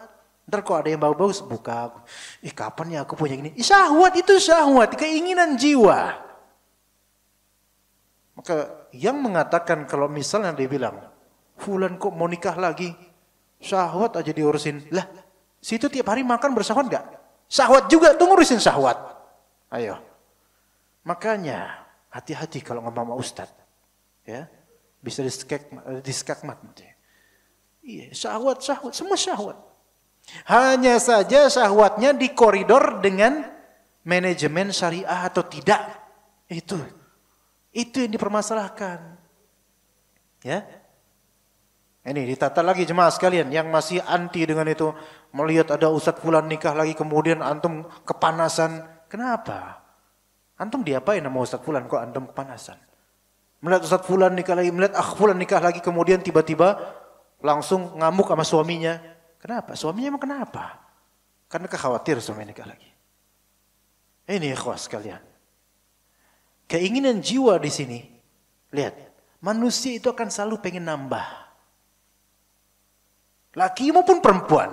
Ntar kok ada yang bagus, buka. Kapan ya aku punya ini? Syahwat itu syahwat, keinginan jiwa. Maka yang mengatakan kalau misalnya dia bilang, fulan kok mau nikah lagi? Syahwat aja diurusin. Lah, situ tiap hari makan bersyahwat enggak? Syahwat juga tuh ngurusin syahwat. Ayo. Makanya hati-hati kalau ngomong sama ustaz. Ya. Bisa diskakmat. Iya, syahwat, semua syahwat. Hanya saja syahwatnya di koridor dengan manajemen syariah atau tidak. Itu yang dipermasalahkan. Ya. Ini ditata lagi jemaah sekalian yang masih anti dengan itu. Melihat ada ustadz fulan nikah lagi kemudian antum kepanasan. Kenapa? Antum diapain sama ustadz fulan kok antum kepanasan? Melihat ustadz fulan nikah lagi, melihat fulan nikah lagi kemudian tiba-tiba langsung ngamuk sama suaminya. Kenapa? Suaminya emang kenapa? Karena kekhawatir suami nikah lagi. Ini ikhwas sekalian. Keinginan jiwa di sini. Lihat, manusia itu akan selalu pengen nambah. Laki maupun perempuan.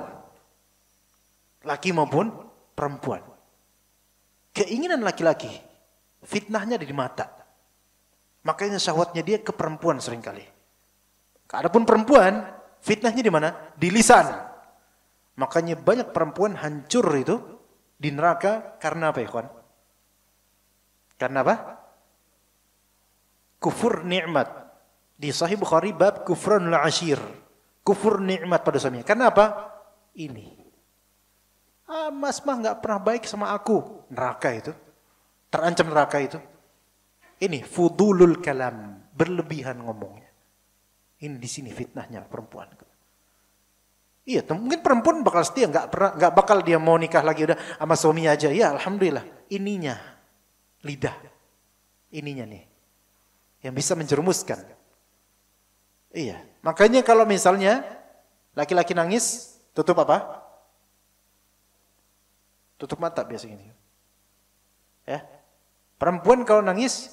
Laki maupun perempuan. Keinginan laki-laki, fitnahnya ada di mata. Makanya syahwatnya dia ke perempuan seringkali. Adapun perempuan, fitnahnya di mana? Di lisan. Makanya banyak perempuan hancur itu di neraka karena apa ya kawan? Karena apa? Kufur nikmat. Di Sahih Bukhari bab kufranul ashir. Kufur nikmat pada suaminya. Karena apa? Ini. Mas mah nggak pernah baik sama aku. Neraka itu. Terancam neraka itu. Ini fudulul kalam. Berlebihan ngomongnya. Ini di sini fitnahnya perempuan. Iya, mungkin perempuan bakal setia. Nggak bakal dia mau nikah lagi udah sama suaminya aja. Ya alhamdulillah. Ininya. Lidah. Ininya nih. Yang bisa menjerumuskan. Iya. Makanya kalau misalnya laki-laki nangis, tutup apa? Tutup mata biasanya. Ya. Perempuan kalau nangis,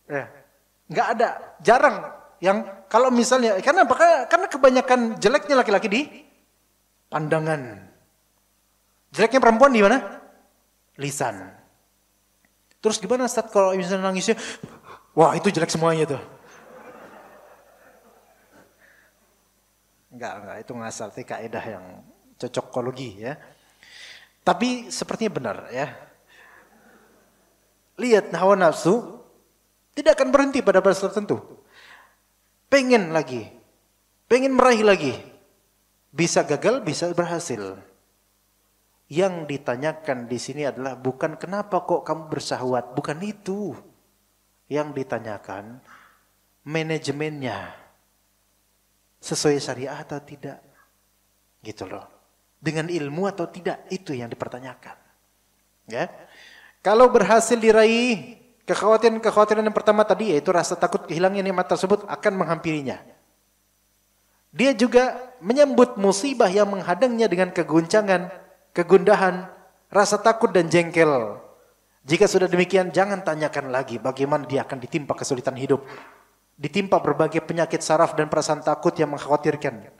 ya, nggak ada, jarang yang kalau misalnya karena kebanyakan jeleknya laki-laki di pandangan. Jeleknya perempuan di mana? Lisan. Terus gimana Ustaz kalau misalnya nangisnya? Wah, itu jelek semuanya tuh. Enggak, itu ngasal, itu kaidah yang cocokologi ya. Tapi sepertinya benar ya. Lihat hawa nafsu tidak akan berhenti pada batas tertentu. Pengen lagi, pengen meraih lagi. Bisa gagal, bisa berhasil. Yang ditanyakan di sini adalah bukan kenapa kok kamu bersahwat, bukan itu. Yang ditanyakan manajemennya sesuai syariah atau tidak. Gitu loh. Dengan ilmu atau tidak, itu yang dipertanyakan. Ya. Kalau berhasil diraih, kekhawatiran yang pertama tadi yaitu rasa takut kehilangan nikmat tersebut akan menghampirinya. Dia juga menyambut musibah yang menghadangnya dengan keguncangan, kegundahan, rasa takut dan jengkel. Jika sudah demikian, jangan tanyakan lagi bagaimana dia akan ditimpa kesulitan hidup. Ditimpa berbagai penyakit saraf dan perasaan takut yang mengkhawatirkan.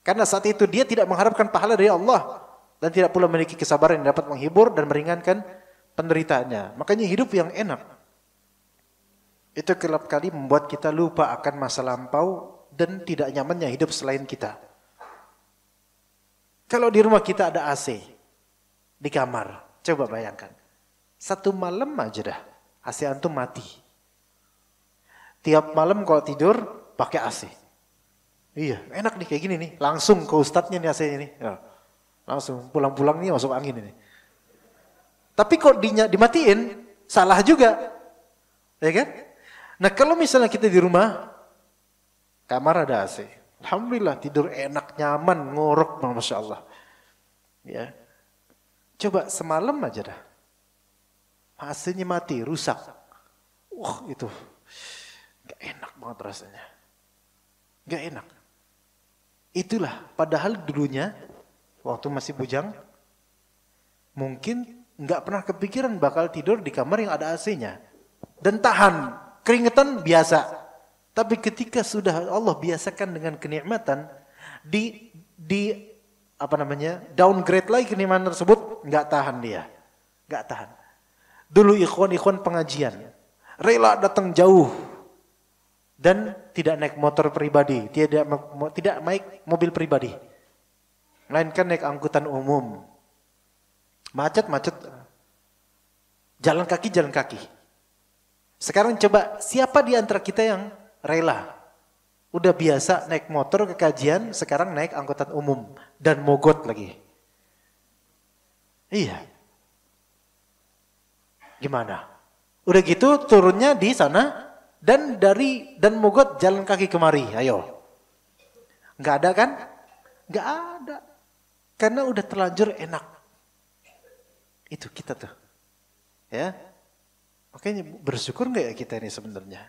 Karena saat itu dia tidak mengharapkan pahala dari Allah dan tidak pula memiliki kesabaran yang dapat menghibur dan meringankan penderitaannya. Makanya hidup yang enak itu kerap kali membuat kita lupa akan masa lampau dan tidak nyamannya hidup selain kita. Kalau di rumah kita ada AC di kamar, coba bayangkan. Satu malam aja dah AC antum mati. Tiap malam kalau tidur pakai AC. Iya, enak nih kayak gini nih. Langsung ke ustadznya nih AC-nya nih. Ya, langsung pulang-pulang nih masuk angin ini. Tapi kok dimatiin, salah juga. Ya kan? Nah kalau misalnya kita di rumah, kamar ada AC. Alhamdulillah tidur enak, nyaman, ngorok, Masya Allah. Ya. Coba semalam aja dah. AC-nya mati, rusak. Wah itu, gak enak banget rasanya. Gak enak. Itulah, padahal dulunya, waktu masih bujang, mungkin nggak pernah kepikiran bakal tidur di kamar yang ada AC-nya. Dan tahan, keringetan biasa. Tapi ketika sudah Allah biasakan dengan kenikmatan, downgrade lagi kenikmatan tersebut, nggak tahan dia. Nggak tahan. Dulu ikhwan pengajian, rela datang jauh. Dan tidak naik motor pribadi, tidak naik mobil pribadi. Melainkan naik angkutan umum. Macet. Jalan kaki. Sekarang coba, siapa di antara kita yang rela? Udah biasa naik motor ke kajian, sekarang naik angkutan umum. Dan mogot lagi. Iya. Gimana? Udah gitu turunnya di sana, dan mogot jalan kaki kemari. Ayo. Nggak ada kan? Nggak ada. Karena udah terlanjur enak. Itu kita tuh. Ya. Makanya bersyukur enggak ya kita ini sebenarnya?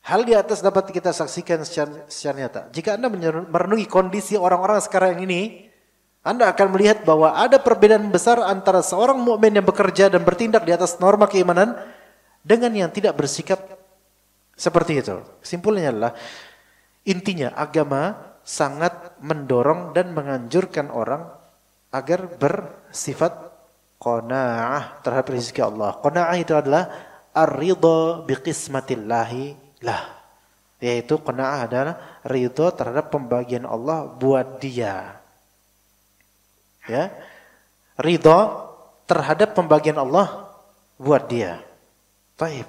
Hal di atas dapat kita saksikan secara nyata. Jika Anda merenungi kondisi orang-orang sekarang ini, Anda akan melihat bahwa ada perbedaan besar antara seorang mukmin yang bekerja dan bertindak di atas norma keimanan dengan yang tidak bersikap seperti itu. Kesimpulannya adalah, intinya agama sangat mendorong dan menganjurkan orang agar bersifat qanaah terhadap rezeki Allah. Qanaah itu adalah ar-ridha biqismatillahi lah. Yaitu qanaah adalah ridha terhadap pembagian Allah buat dia. Ya. Ridha terhadap pembagian Allah buat dia. Baik.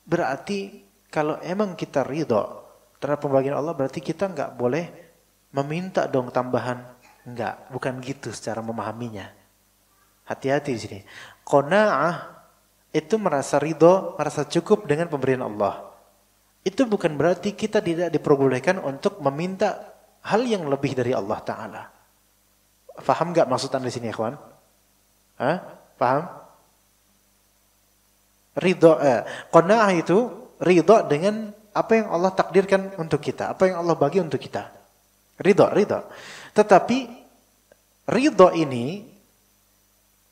Berarti kalau emang kita ridha terhadap pembagian Allah, berarti kita enggak boleh meminta dong tambahan. Enggak, bukan gitu secara memahaminya. Hati-hati di sini. Qanaah itu merasa ridho, merasa cukup dengan pemberian Allah. Itu bukan berarti kita tidak diperbolehkan untuk meminta hal yang lebih dari Allah Ta'ala. Faham enggak maksud Anda di sini, ikhwan? Hah? Paham? Ridho, qanaah itu ridho dengan apa yang Allah takdirkan untuk kita, apa yang Allah bagi untuk kita. Ridho. Tetapi ridho ini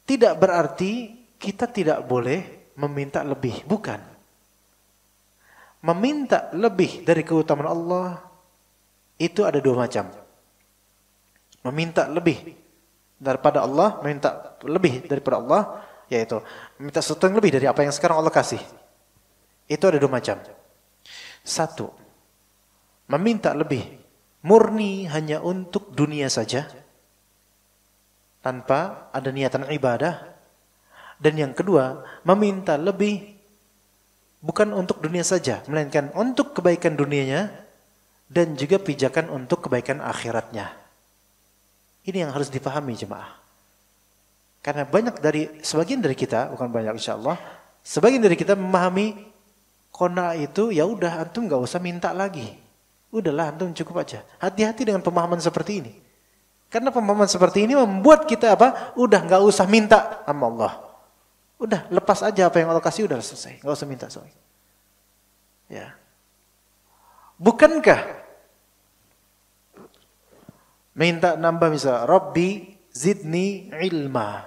tidak berarti kita tidak boleh meminta lebih, bukan. meminta lebih dari keutamaan Allah itu ada dua macam. Meminta lebih daripada Allah, meminta lebih daripada Allah, yaitu meminta sesuatu yang lebih dari apa yang sekarang Allah kasih. Itu ada dua macam. Satu, meminta lebih murni hanya untuk dunia saja, tanpa ada niatan ibadah. Dan yang kedua, meminta lebih bukan untuk dunia saja, melainkan untuk kebaikan dunianya dan juga pijakan untuk kebaikan akhiratnya. Ini yang harus dipahami jemaah. Karena sebagian dari kita, bukan banyak insyaallah, sebagian dari kita memahami qanaah itu ya udah antum enggak usah minta lagi. Udahlah antum cukup aja. Hati-hati dengan pemahaman seperti ini. Karena pemahaman seperti ini membuat kita apa? Udah enggak usah minta sama Allah. Udah lepas aja apa yang Allah kasih, udah selesai. Enggak usah minta soal. Ya. Bukankah minta nambah misal Rabbi zidni ilma.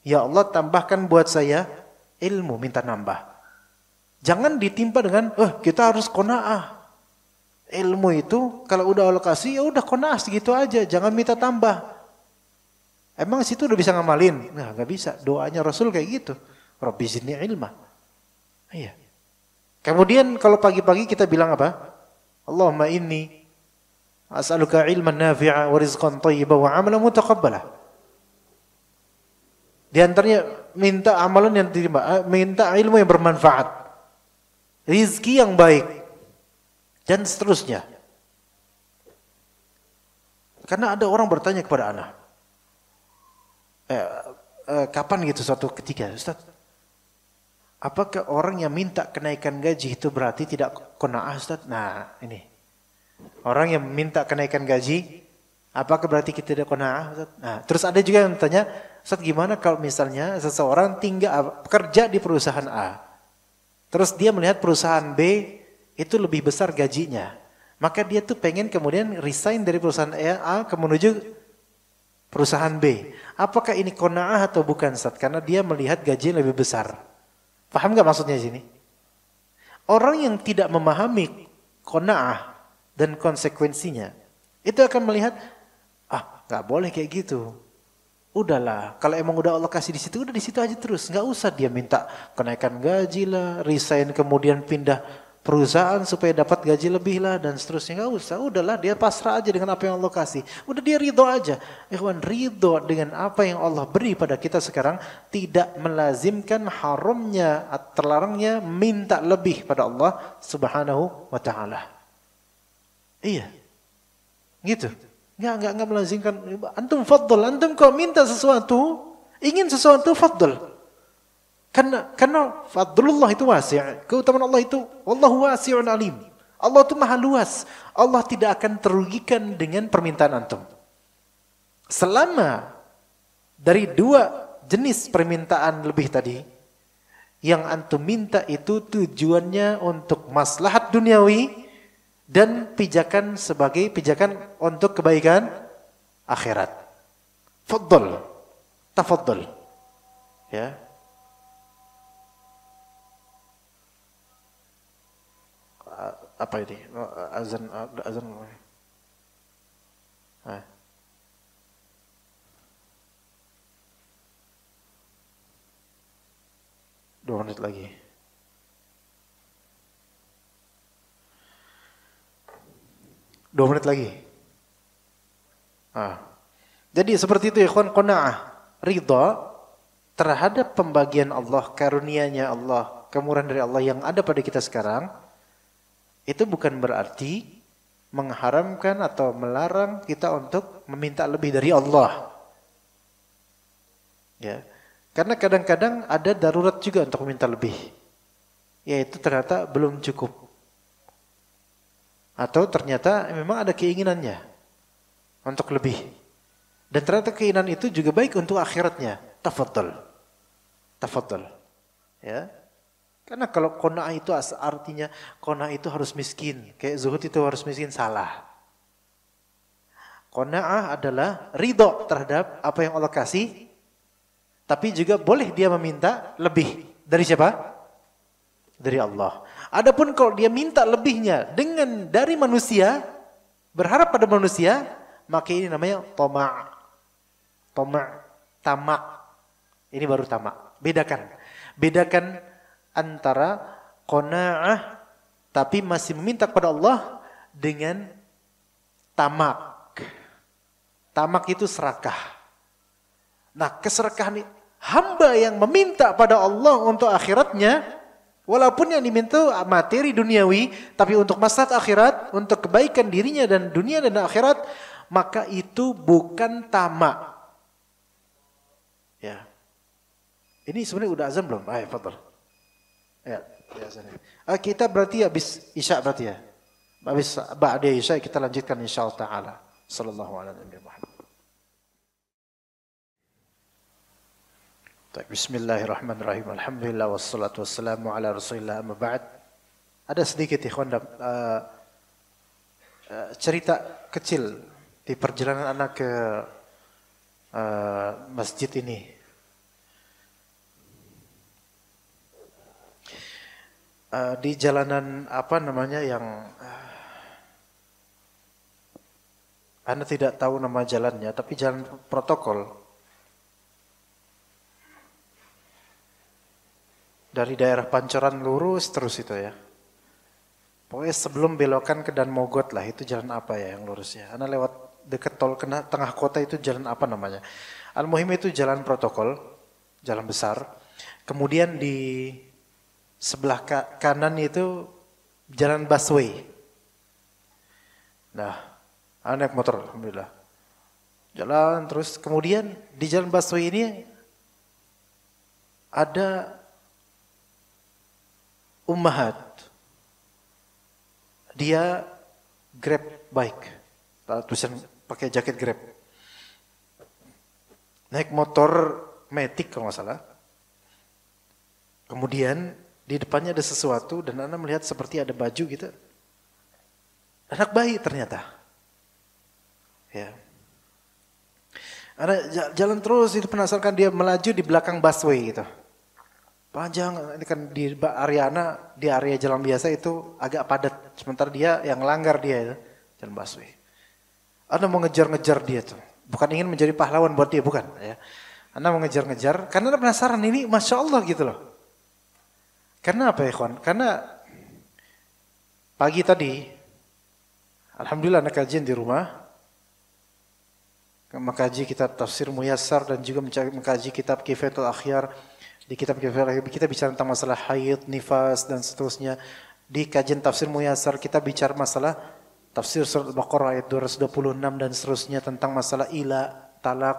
Ya Allah tambahkan buat saya ilmu, minta nambah. Jangan ditimpa dengan kita harus qanaah. Ilmu itu kalau udah Allah kasih ya udah qanaah segitu aja, jangan minta tambah. Emang situ udah bisa ngamalin? Nah, enggak bisa. Doanya Rasul kayak gitu. Rabbi zidni ilma. Iya. Kemudian kalau pagi-pagi kita bilang apa? Allahumma inni as'aluka ilman nafi'a wa rizqan thayyiban wa 'amalan mutaqabbala. Di antaranya minta amalan yang diterima, minta ilmu yang bermanfaat, rizki yang baik, dan seterusnya. Karena ada orang bertanya kepada anak, kapan gitu suatu ketika, Ustaz, apakah orang yang minta kenaikan gaji itu berarti tidak qanaah, Ustaz? Nah, ini. Orang yang minta kenaikan gaji, apakah berarti kita tidak qanaah, Ustaz? Nah, terus ada juga yang tanya, Ustaz, gimana kalau misalnya seseorang kerja di perusahaan A, terus dia melihat perusahaan B itu lebih besar gajinya, maka dia tuh pengen kemudian resign dari perusahaan A menuju perusahaan B. Apakah ini qanaah atau bukan, Ustaz? Karena dia melihat gaji lebih besar. Paham nggak maksudnya di sini? Orang yang tidak memahami qanaah dan konsekuensinya, itu akan melihat, nggak boleh kayak gitu. Udahlah, kalau emang udah Allah kasih di situ, udah di situ aja terus. Nggak usah dia minta kenaikan gaji lah, resign kemudian pindah perusahaan supaya dapat gaji lebih lah dan seterusnya. Nggak usah, udahlah dia pasrah aja dengan apa yang Allah kasih. Udah dia ridho aja. Ikhwan, ridho dengan apa yang Allah beri pada kita sekarang tidak melazimkan haramnya atau terlarangnya minta lebih pada Allah Subhanahu wa taala. Iya. Gitu. Enggak melazimkan. Antum faddal, antum kalau minta sesuatu, ingin sesuatu faddal. Karena fadlullah itu wasi'. Keutamaan Allah itu wallahu wasi'un alim. Allah itu maha luas. Allah tidak akan terugikan dengan permintaan antum. Selama dari dua jenis permintaan lebih tadi, yang antum minta itu tujuannya untuk maslahat duniawi dan pijakan sebagai pijakan untuk kebaikan akhirat. Faddal, tafaddal. Ya. Apa ini? Azan. 2 menit lagi. Jadi seperti itu ikhwan, qanaah, ridha terhadap pembagian Allah, karunia-Nya Allah, kemurahan dari Allah yang ada pada kita sekarang. Itu bukan berarti mengharamkan atau melarang kita untuk meminta lebih dari Allah. Ya. Karena kadang-kadang ada darurat juga untuk meminta lebih. Yaitu ternyata belum cukup. Atau ternyata memang ada keinginannya untuk lebih. Dan ternyata keinginan itu juga baik untuk akhiratnya. Tafaddal. Ya. Karena kalau qanaah itu artinya qanaah itu harus miskin. Kayak zuhud itu harus miskin, salah. Qanaah adalah ridho terhadap apa yang Allah kasih. Tapi juga boleh dia meminta lebih. Dari siapa? dari Allah. Adapun kalau dia minta lebihnya dari manusia, berharap pada manusia, maka ini namanya tamak. Ini baru tamak. Bedakan antara qanaah tapi masih meminta kepada Allah dengan tamak. Tamak itu serakah. Nah, keserakahan hamba yang meminta pada Allah untuk akhiratnya, walaupun yang diminta materi duniawi, tapi untuk maslahat akhirat, untuk kebaikan dirinya dan dunia dan akhirat, maka itu bukan tamak. Ya. Ini sebenarnya udah azan belum? Ayo, fadhal. Ya, azan. Kita berarti habis Isya berarti ya. Habis ba'da Isya kita lanjutkan insyaallah taala. Sallallahu alaihi wasallam. Bismillahirrahmanirrahim. Alhamdulillah wassalatu wassalamu ala Rasulillah amma ba'd. Ada sedikit ikhwan cerita kecil di perjalanan anak ke masjid ini. Di jalanan yang Anda tidak tahu nama jalannya, tapi jalan protokol. Dari daerah Pancoran lurus terus itu ya. Pokoknya sebelum belokan ke Dan Mogot lah, itu jalan apa ya yang lurus ya. Anda lewat dekat tol kena tengah kota itu jalan apa namanya. Al-Muhim itu jalan protokol, jalan besar. Kemudian di sebelah kanan itu jalan busway. Nah, naik motor, alhamdulillah. Jalan terus, kemudian di jalan busway ini ada ummahat. Dia Grab bike. Tulisan pakai jaket Grab. Naik motor Matic kalau nggak salah. Kemudian di depannya ada sesuatu dan Anda melihat seperti ada baju gitu. Anak bayi ternyata. Ya. Anda jalan terus, itu penasaran, dia melaju di belakang busway gitu. Panjang, ini kan di area jalan biasa itu agak padat. Sementara dia yang langgar dia itu, jalan busway. Anda mau ngejar-ngejar dia tuh. Bukan ingin menjadi pahlawan buat dia, bukan. Ya. Anda mau ngejar-ngejar, karena Anda penasaran ini Masya Allah gitu loh. Karena apa ya kawan? Karena pagi tadi, alhamdulillah anak kajian di rumah, mengkaji kitab Tafsir Muyassar dan juga mengkaji kitab Kifayatul Akhyar. Di kitab kita bicara tentang masalah haid, nifas dan seterusnya. Di kajian Tafsir Muyassar kita bicara masalah Tafsir Surat Al-Baqarah ayat 226 dan seterusnya tentang masalah ila, talak.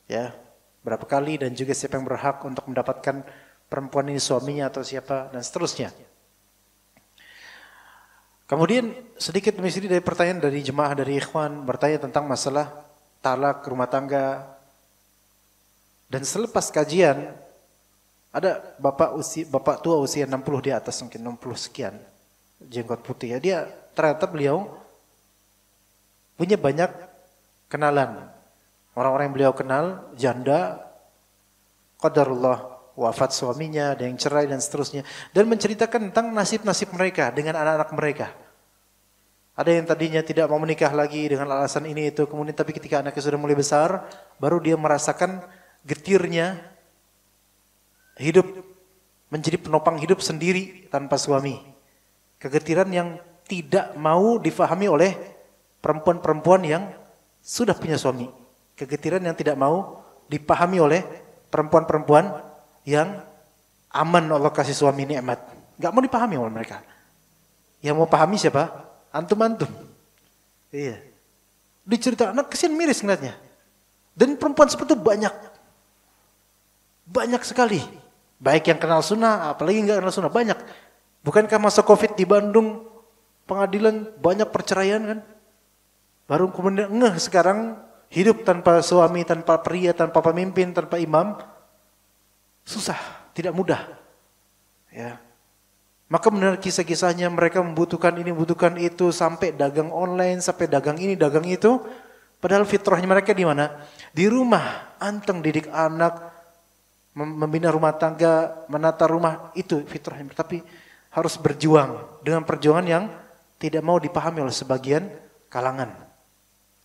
Ya, berapa kali dan juga siapa yang berhak untuk mendapatkan perempuan ini suaminya atau siapa dan seterusnya. Kemudian sedikit demi sedikit dari pertanyaan dari jemaah dari ikhwan bertanya tentang masalah talak rumah tangga. Dan selepas kajian ada bapak tua usia 60 di atas, mungkin 60 sekian, jenggot putih ya. Dia ternyata beliau punya banyak kenalan. Orang-orang yang beliau kenal, janda, qadarullah wafat suaminya, ada yang cerai dan seterusnya. Dan menceritakan tentang nasib-nasib mereka dengan anak-anak mereka. Ada yang tadinya tidak mau menikah lagi dengan alasan ini itu, kemudian tapi ketika anaknya sudah mulai besar, baru dia merasakan getirnya hidup menjadi penopang hidup sendiri tanpa suami. Kegetiran yang tidak mau difahami oleh perempuan-perempuan yang sudah punya suami. Kegetiran yang tidak mau dipahami oleh perempuan-perempuan yang aman Allah kasih suami nikmat. Gak mau dipahami oleh mereka. Yang mau pahami siapa? Antum-antum. Iya. Dicerita anak kesian miris ngeliatnya. Dan perempuan seperti itu banyak. Banyak sekali. Baik yang kenal sunnah, apalagi enggak kenal sunnah, banyak. Bukankah masa Covid di Bandung, pengadilan banyak perceraian kan? Baru kemudian sekarang hidup tanpa suami, tanpa pria, tanpa pemimpin, tanpa imam. Susah, tidak mudah. Ya. Maka benar kisah-kisahnya mereka membutuhkan ini, membutuhkan itu, sampai dagang online, sampai dagang ini, dagang itu. Padahal fitrahnya mereka di mana? Di rumah, anteng didik anak, membina rumah tangga, menata rumah, itu fitrahnya. Tapi harus berjuang dengan perjuangan yang tidak mau dipahami oleh sebagian kalangan.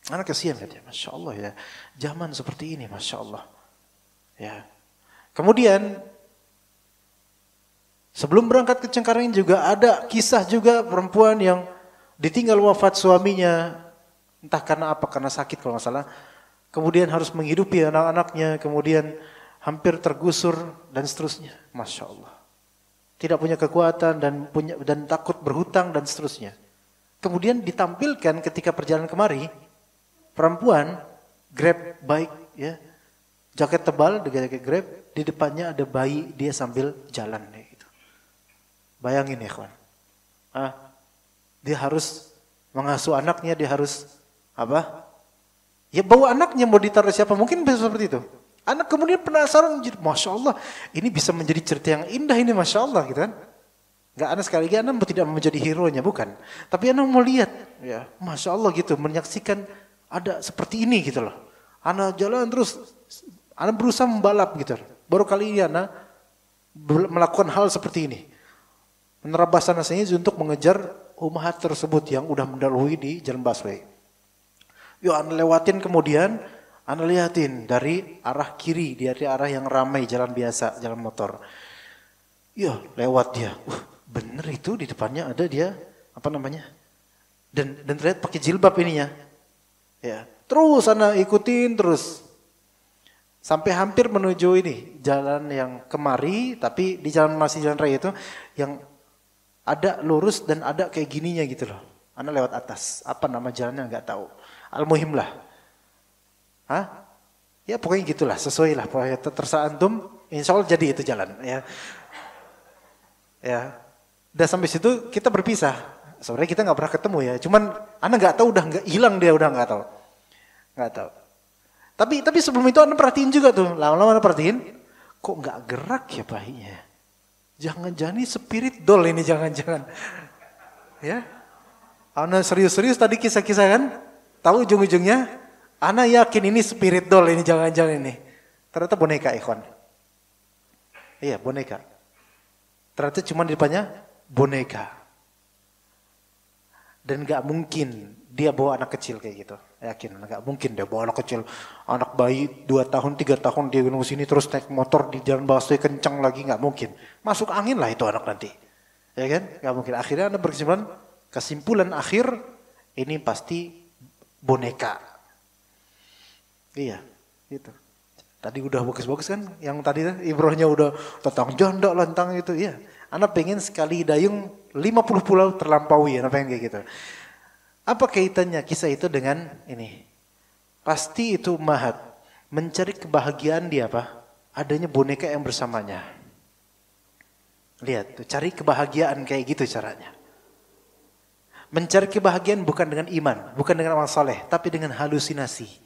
Anak kasihan katanya, Masya Allah ya, zaman seperti ini, Masya Allah. Ya. Kemudian sebelum berangkat ke Cengkareng juga ada kisah juga perempuan yang ditinggal wafat suaminya, entah karena apa, karena sakit kalau nggak salah. Kemudian harus menghidupi anak-anaknya, kemudian hampir tergusur dan seterusnya. Masya Allah. Tidak punya kekuatan dan takut berhutang dan seterusnya. Kemudian ditampilkan ketika perjalanan kemari, perempuan Grab baik ya, jaket tebal dengan jaket Grab, di depannya ada bayi, dia sambil jalan gitu. Bayangin ya kawan. Dia harus mengasuh anaknya, dia harus apa? Ya bawa anaknya, mau ditaruh siapa? Mungkin bisa seperti itu. Anak kemudian penasaran, Masya Allah, ini bisa menjadi cerita yang indah ini, Masya Allah gitu kan. Gak anak sekali lagi, anak tidak menjadi hero-nya, bukan. Tapi anak mau lihat, ya Masya Allah gitu, menyaksikan ada seperti ini gitu loh. Anak jalan terus, anak berusaha membalap gitu. Baru kali ini anak melakukan hal seperti ini. Menerabas sana sini untuk mengejar ummahat tersebut yang udah mendahului di jalan busway. Yuk anak lewatin, kemudian anak lihatin dari arah kiri, dari arah yang ramai, jalan biasa, jalan motor. Yuk lewat dia. Bener itu di depannya ada dia, apa namanya? Dan terlihat pakai jilbab ininya. Ya, terus anak ikutin terus. Sampai hampir menuju ini, jalan yang kemari, tapi di jalan masih jalan raya itu yang ada lurus dan ada kayak gininya gitu loh. Anak lewat atas, apa nama jalannya nggak tahu. Al-muhim lah. Ya pokoknya gitulah, sesuai lah. Pokoknya terserah antum, insya Allah jadi itu jalan. Ya. Udah sampai situ kita berpisah. Sebenarnya kita nggak pernah ketemu ya. Cuman anak nggak tahu, udah nggak hilang dia, udah nggak tahu. Nggak tahu. Tapi sebelum itu anak perhatiin juga tuh. Lama-lama anak perhatiin, kok nggak gerak ya bayinya? Jangan-jangan ini spirit doll ini, jangan-jangan. Ya. Anak serius-serius tadi kisah-kisah kan? Tahu ujung-ujungnya? Anak yakin ini spirit doll ini, jangan-jangan ini. Ternyata boneka, ikhwan. Iya, boneka. Ternyata cuma di depannya boneka. Dan gak mungkin dia bawa anak kecil kayak gitu. Yakin, gak mungkin dia bawa anak kecil. Anak bayi 2 tahun, 3 tahun dia gunung sini terus naik motor di jalan busway kencang lagi, gak mungkin. Masuk angin lah itu anak nanti. Ya kan? Gak mungkin. Akhirnya anak kesimpulan akhir, ini pasti boneka. Iya, gitu. Tadi udah bagus-bagus kan, yang tadi ibrohnya udah tentang janda lantang itu, iya. Anak pengen sekali dayung 50 pulau terlampaui, anak pengen kayak gitu. Apa kaitannya kisah itu dengan ini? Pasti itu ummahat mencari kebahagiaan dia apa? Adanya boneka yang bersamanya. Lihat tuh, cari kebahagiaan kayak gitu caranya. Mencari kebahagiaan bukan dengan iman, bukan dengan amal soleh, tapi dengan halusinasi.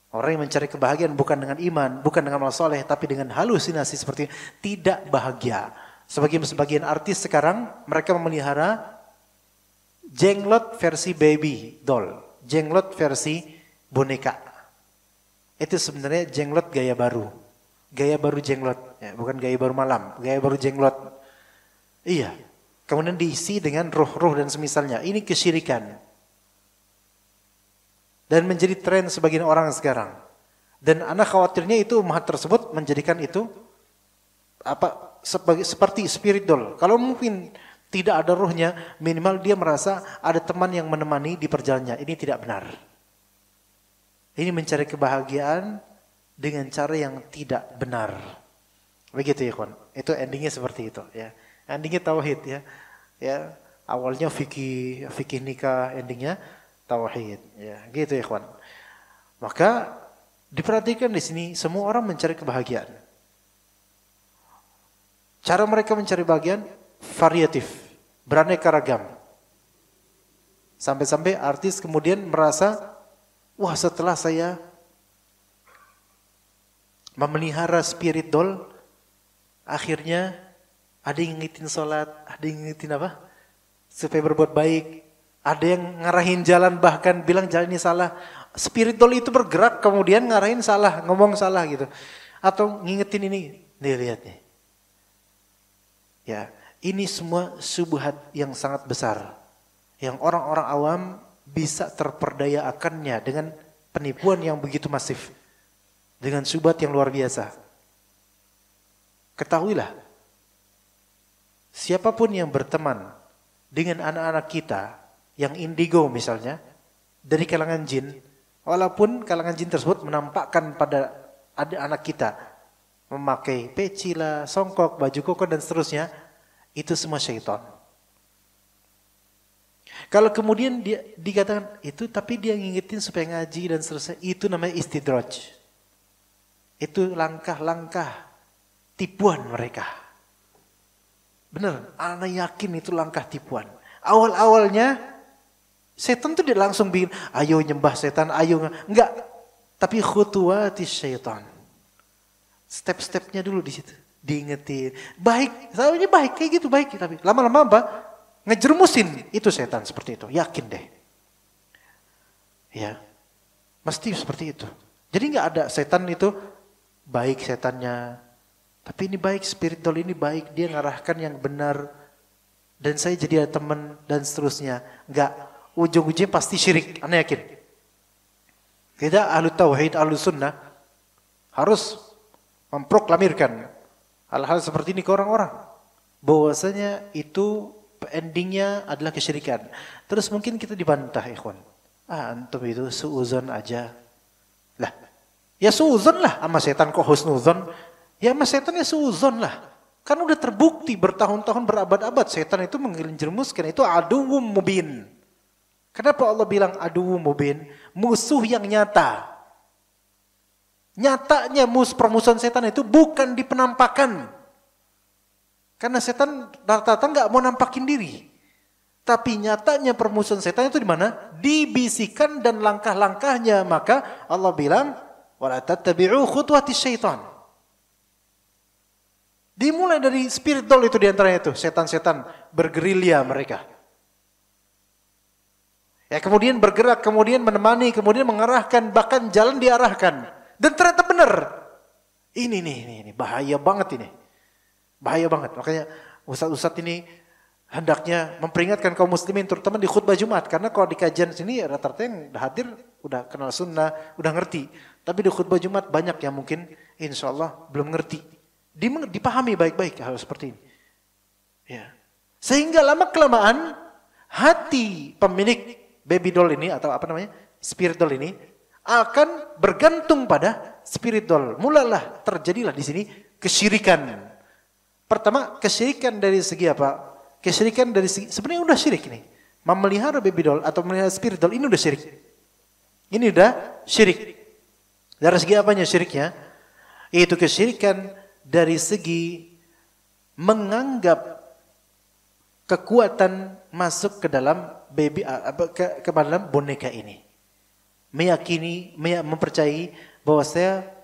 Orang yang mencari kebahagiaan bukan dengan iman, bukan dengan amal soleh, tapi dengan halusinasi seperti tidak bahagia. Sebagian artis sekarang mereka memelihara jenglot versi baby doll, jenglot versi boneka. Itu sebenarnya jenglot gaya baru jenglot, ya, bukan gaya baru malam, gaya baru jenglot. Iya. Kemudian diisi dengan roh-roh dan semisalnya. Ini kesyirikan. Dan menjadi tren sebagian orang sekarang. Dan anak khawatirnya itu ummahat tersebut menjadikan itu seperti spirit doll. Kalau mungkin tidak ada rohnya, minimal dia merasa ada teman yang menemani di perjalanannya. Ini tidak benar. Ini mencari kebahagiaan dengan cara yang tidak benar. Begitu ya kawan. Itu endingnya seperti itu ya. Endingnya tauhid ya. Ya, awalnya fikih nikah, endingnya tauhid ya, gitu ya kawan. Maka diperhatikan di sini semua orang mencari kebahagiaan. Cara mereka mencari kebahagiaan variatif, beraneka ragam. Sampai-sampai artis kemudian merasa, wah setelah saya memelihara spirit doll, akhirnya ada yang ngingetin sholat, ada yang ngingetin apa? Supaya berbuat baik. Ada yang ngarahin jalan, bahkan bilang jalan ini salah. spirit doll itu bergerak kemudian ngarahin salah, ngomong salah gitu. Atau ngingetin ini, nih lihat nih. Ya, ini semua syubhat yang sangat besar. Yang orang-orang awam bisa terperdaya akannya dengan penipuan yang begitu masif. Dengan syubhat yang luar biasa. Ketahuilah, siapapun yang berteman dengan anak-anak kita, yang indigo misalnya, dari kalangan jin, walaupun kalangan jin tersebut menampakkan pada anak kita, memakai peci lah, songkok, baju koko dan seterusnya, itu semua syaitan. Kalau kemudian dia dikatakan itu, tapi dia ngingetin supaya ngaji dan seterusnya, itu namanya istidraj. Itu langkah-langkah tipuan mereka. Benar, anak yakin itu langkah tipuan. Awal-awalnya setan tuh dia langsung bikin, ayo nyembah setan, ayo enggak. Tapi khutuwati syaitan. Step-stepnya dulu di situ. Diingetin. Baik, soalnya baik kayak gitu baik. Tapi lama-lama apa? Ngejermusin itu setan seperti itu. Yakin deh. Ya, mesti seperti itu. Jadi enggak ada setan itu baik setannya. Tapi ini baik, spirit doll ini baik. Dia ngarahkan yang benar. Dan saya jadi teman dan seterusnya. Enggak. Ujung-ujungnya pasti syirik. Anda yakin? Kita ahlu tauhid, ahlu sunnah. Harus memproklamirkan hal-hal seperti ini ke orang-orang. Bahwasanya itu endingnya adalah kesyirikan. Terus mungkin kita dibantah, ikhwan. Antum itu suuzon aja. Lah. Ya suuzon lah. Sama setan kok husnuzon. Ya mas setan ya suuzon lah. Kan udah terbukti bertahun-tahun berabad-abad setan itu menjerumuskan itu aduwwum mubin. Kenapa Allah bilang aduwwum mubin? Musuh yang nyata. Nyatanya permusuhan setan itu bukan di penampakan. Karena setan rata-rata nggak mau nampakin diri. Tapi nyatanya permusuhan setan itu di mana? Dibisikan dan langkah-langkahnya. Maka Allah bilang wala tattabi'u khutuwati syaitan. Dimulai dari spirit doll itu diantaranya itu. Setan-setan bergerilya mereka. Ya kemudian bergerak, kemudian menemani, kemudian mengarahkan, bahkan jalan diarahkan. Dan ternyata benar. Ini bahaya banget ini. Bahaya banget. Makanya ustadz-ustadz ini hendaknya memperingatkan kaum muslimin terutama di khutbah Jumat. Karena kalau di kajian sini rata-rata yang hadir udah kenal sunnah, udah ngerti. Tapi di khutbah Jumat banyak yang mungkin insya Allah belum ngerti. Dipahami baik-baik hal seperti ini. Ya. Sehingga lama-kelamaan hati pemilik baby doll ini atau apa namanya spirit doll ini akan bergantung pada spirit doll. Mulalah terjadilah di sini kesyirikan. Pertama kesyirikan dari segi apa? Kesyirikan dari segi sebenarnya udah syirik ini. Memelihara baby doll atau memelihara spirit doll ini udah syirik. Ini udah syirik. Dari segi apanya syiriknya? Itu kesyirikan dari segi menganggap kekuatan masuk ke dalam ke dalam boneka ini. Meyakini, mempercayai bahwa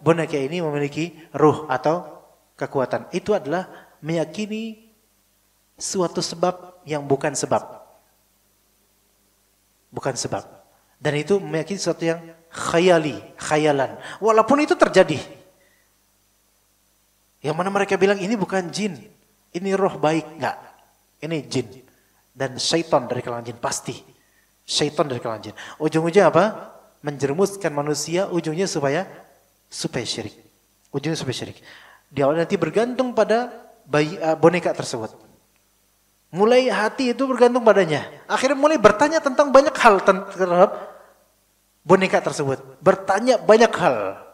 boneka ini memiliki ruh atau kekuatan. Itu adalah meyakini suatu sebab yang bukan sebab. Bukan sebab. Dan itu meyakini sesuatu yang khayalan. Walaupun itu terjadi. Yang mana mereka bilang ini bukan jin, ini roh baik. Enggak, ini jin. Dan syaitan dari kalangan jin, pasti. Syaitan dari kalangan jin. Ujung-ujungnya apa? Menjerumuskan manusia, ujungnya supaya syirik. Ujungnya supaya syirik. Dia nanti bergantung pada boneka tersebut. Mulai hati itu bergantung padanya. Akhirnya mulai bertanya tentang banyak hal terhadap boneka tersebut. Bertanya banyak hal.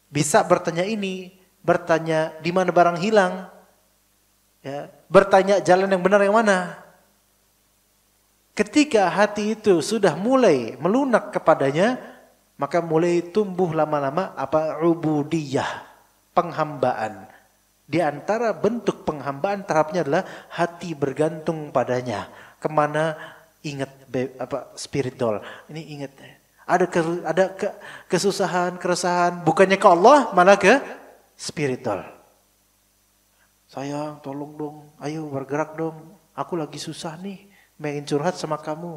Bisa bertanya ini, bertanya di mana barang hilang, ya, bertanya jalan yang benar yang mana. Ketika hati itu sudah mulai melunak kepadanya, maka mulai tumbuh lama-lama ubudiyah, penghambaan. Di antara bentuk penghambaan tahapnya adalah hati bergantung padanya. Kemana ingat spirit doll. Ini ingat ada kesusahan, keresahan, bukannya ke Allah malah ke spirit doll. Sayang, tolong dong. Ayo bergerak dong. Aku lagi susah nih. Pengen curhat sama kamu.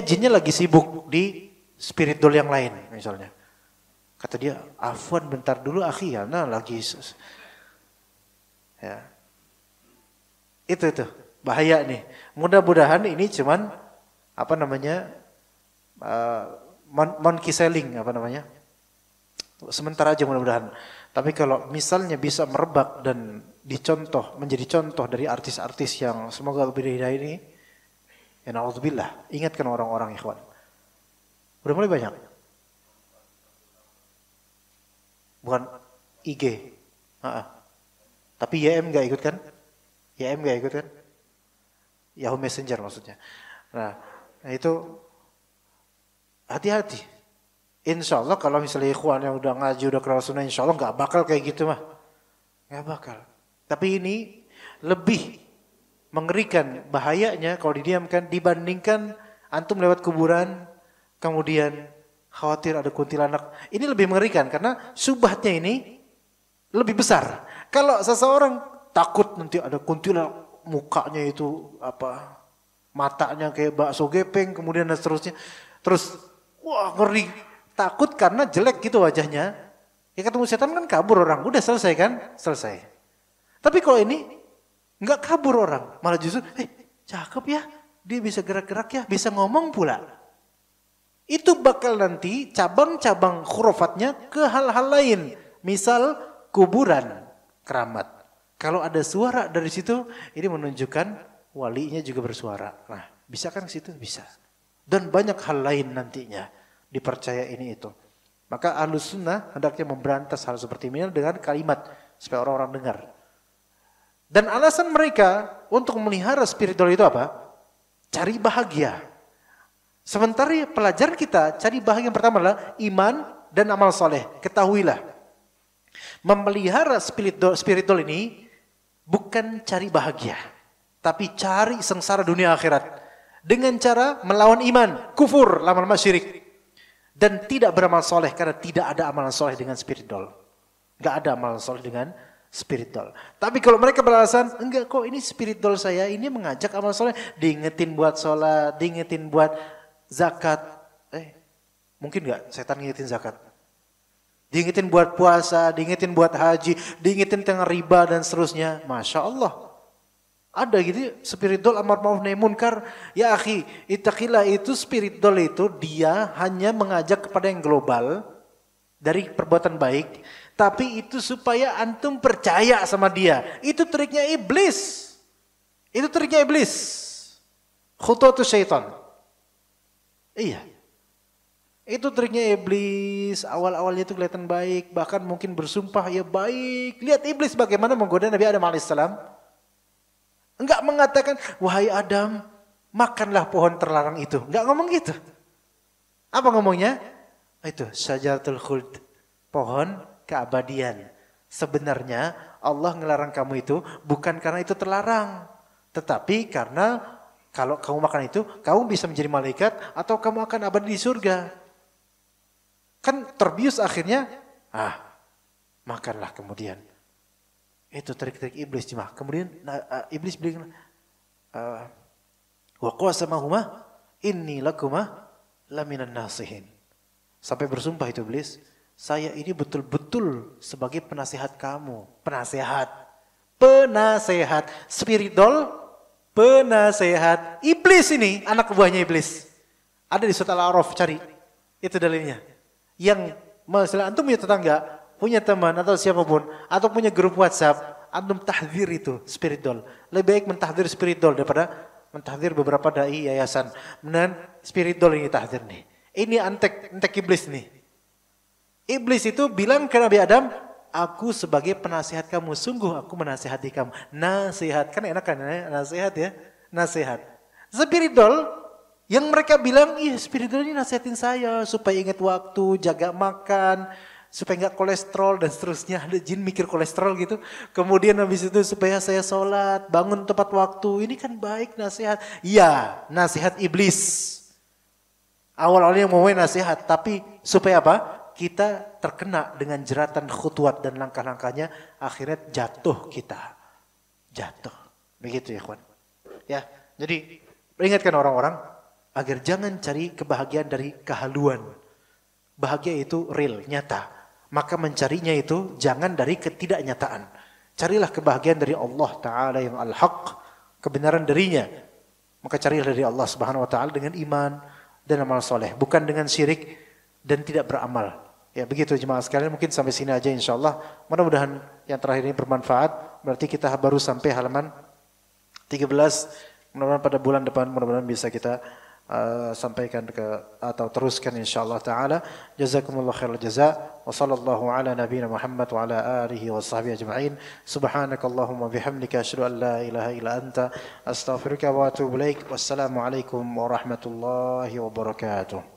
Jinnya lagi sibuk di spirit doll yang lain misalnya. Kata dia, afwan bentar dulu akhi ya, nah lagi. Ya. Itu bahaya nih. Mudah-mudahan ini cuman apa namanya monkey selling apa namanya. Sementara aja mudah-mudahan. Tapi kalau misalnya bisa merebak dan dicontoh menjadi contoh dari artis-artis yang semoga lebih dari ini, ya na'udzubillah, ingatkan orang-orang ikhwan. Udah mulai banyak. Bukan IG. Tapi YM nggak ikut kan? YM nggak ikut kan? Yahoo Messenger maksudnya. Nah itu hati-hati. Insya Allah kalau misalnya ikhwan yang udah ngaji, udah kenal sunnah, insya Allah nggak bakal kayak gitu mah. Nggak bakal. Tapi ini lebih mengerikan bahayanya kalau didiamkan dibandingkan antum lewat kuburan, kemudian khawatir ada kuntilanak. Ini lebih mengerikan karena subhatnya ini lebih besar. Kalau seseorang takut nanti ada kuntilanak, mukanya itu apa, matanya kayak bakso gepeng, kemudian dan seterusnya. Terus, wah ngeri. Takut karena jelek gitu wajahnya. Ya ketemu setan kan kabur orang. Udah selesai kan? Selesai. Tapi kalau ini, nggak kabur orang. Malah justru, cakep ya. Dia bisa gerak-gerak ya, bisa ngomong pula. Itu bakal nanti cabang-cabang khurafatnya ke hal-hal lain. Misal kuburan, keramat. Kalau ada suara dari situ, ini menunjukkan walinya juga bersuara. Nah, bisa kan ke situ? Bisa. Dan banyak hal lain nantinya dipercaya ini itu. Maka Ahlus Sunnah hendaknya memberantas hal seperti ini dengan kalimat supaya orang-orang dengar. Dan alasan mereka untuk memelihara spiritual itu apa? Cari bahagia. Sementara pelajaran kita cari bahagia yang pertama adalah iman dan amal soleh. Ketahuilah, memelihara spiritual ini bukan cari bahagia, tapi cari sengsara dunia akhirat dengan cara melawan iman, kufur, lama-lama syirik, dan tidak beramal soleh karena tidak ada amalan soleh dengan spiritual. Nggak ada amalan soleh dengan spiritual. Tapi kalau mereka beralasan, enggak kok ini spiritual saya, ini mengajak amal soleh, diingetin buat sholat, diingetin buat zakat. Mungkin nggak setan ngingetin zakat? Diingetin buat puasa, diingetin buat haji, diingetin tentang riba dan seterusnya. Masya Allah. Ada gitu spiritual amar ma'ruf nahi munkar. Ya akhi, ittaqillah, itu spiritual itu dia hanya mengajak kepada yang global dari perbuatan baik. Tapi itu supaya antum percaya sama dia. Itu triknya iblis. Itu triknya iblis. Khutuwatu syaitan. Iya. Itu triknya iblis. Awal-awalnya itu kelihatan baik. Bahkan mungkin bersumpah ya baik. Lihat iblis bagaimana menggoda Nabi Adam AS. Enggak mengatakan, wahai Adam, makanlah pohon terlarang itu. Enggak ngomong gitu. Apa ngomongnya? Itu syajaratul khuld. Pohon keabadian. Sebenarnya Allah ngelarang kamu itu bukan karena itu terlarang. Tetapi karena kalau kamu makan itu, kamu bisa menjadi malaikat atau kamu akan abadi di surga. Kan terbius akhirnya, makanlah kemudian. Itu trik-trik iblis cuma. Kemudian iblis bilang, wa qasamahuma inni lakuma laminan nasihin. Sampai bersumpah itu iblis, saya ini betul-betul sebagai penasihat kamu. Penasehat. Spiritual. Penasehat. Iblis ini, anak buahnya iblis. Ada di surat Al-A'raf, cari. Itu dalilnya. Yang, misalnya antum punya tetangga, punya teman atau siapapun, atau punya grup WhatsApp, antum tahdzir itu spiritual. Lebih baik mentahdzir spiritual daripada mentahdzir beberapa dai yayasan. Dan spiritual ini tahdzir nih. Ini antek iblis nih. Iblis itu bilang ke Nabi Adam, aku sebagai penasihat kamu, sungguh aku menasihati kamu. Nasihat, kan enak kan nasihat ya? Nasihat. Spiritual, yang mereka bilang, spiritual ini nasihatin saya supaya ingat waktu, jaga makan, supaya nggak kolesterol dan seterusnya. Ada jin mikir kolesterol gitu. Kemudian habis itu supaya saya sholat, bangun tepat waktu. Ini kan baik nasihat. Iya, nasihat iblis. Awal-awalnya mau nasihat, tapi supaya apa? Kita terkena dengan jeratan khutwat dan langkah-langkahnya, akhirnya jatuh kita. Jatuh. Begitu ya kawan. Ya, jadi ingatkan orang-orang, agar jangan cari kebahagiaan dari kehaluan. Bahagia itu real, nyata. Maka mencarinya itu jangan dari ketidaknyataan. Carilah kebahagiaan dari Allah Ta'ala yang al-haq, kebenaran darinya. Maka carilah dari Allah Subhanahu Wa Ta'ala dengan iman dan amal soleh. Bukan dengan syirik dan tidak beramal. Ya begitu jemaah sekalian, mungkin sampai sini aja insyaAllah. Mudah-mudahan yang terakhir ini bermanfaat. Berarti kita baru sampai halaman 13. Mudah-mudahan pada bulan depan mudah-mudahan bisa kita sampaikan atau teruskan insyaallah taala. Jazakumullah khairal jaza wa sallallahu ala nabiyyina Muhammad wa ala alihi wa sahbihi ajma'in. Subhanakallahumma bihamdika asyhadu an la ilaha illa anta astaghfiruka wa atubu ilaik. Wassalamu alaikum warahmatullahi wabarakatuh.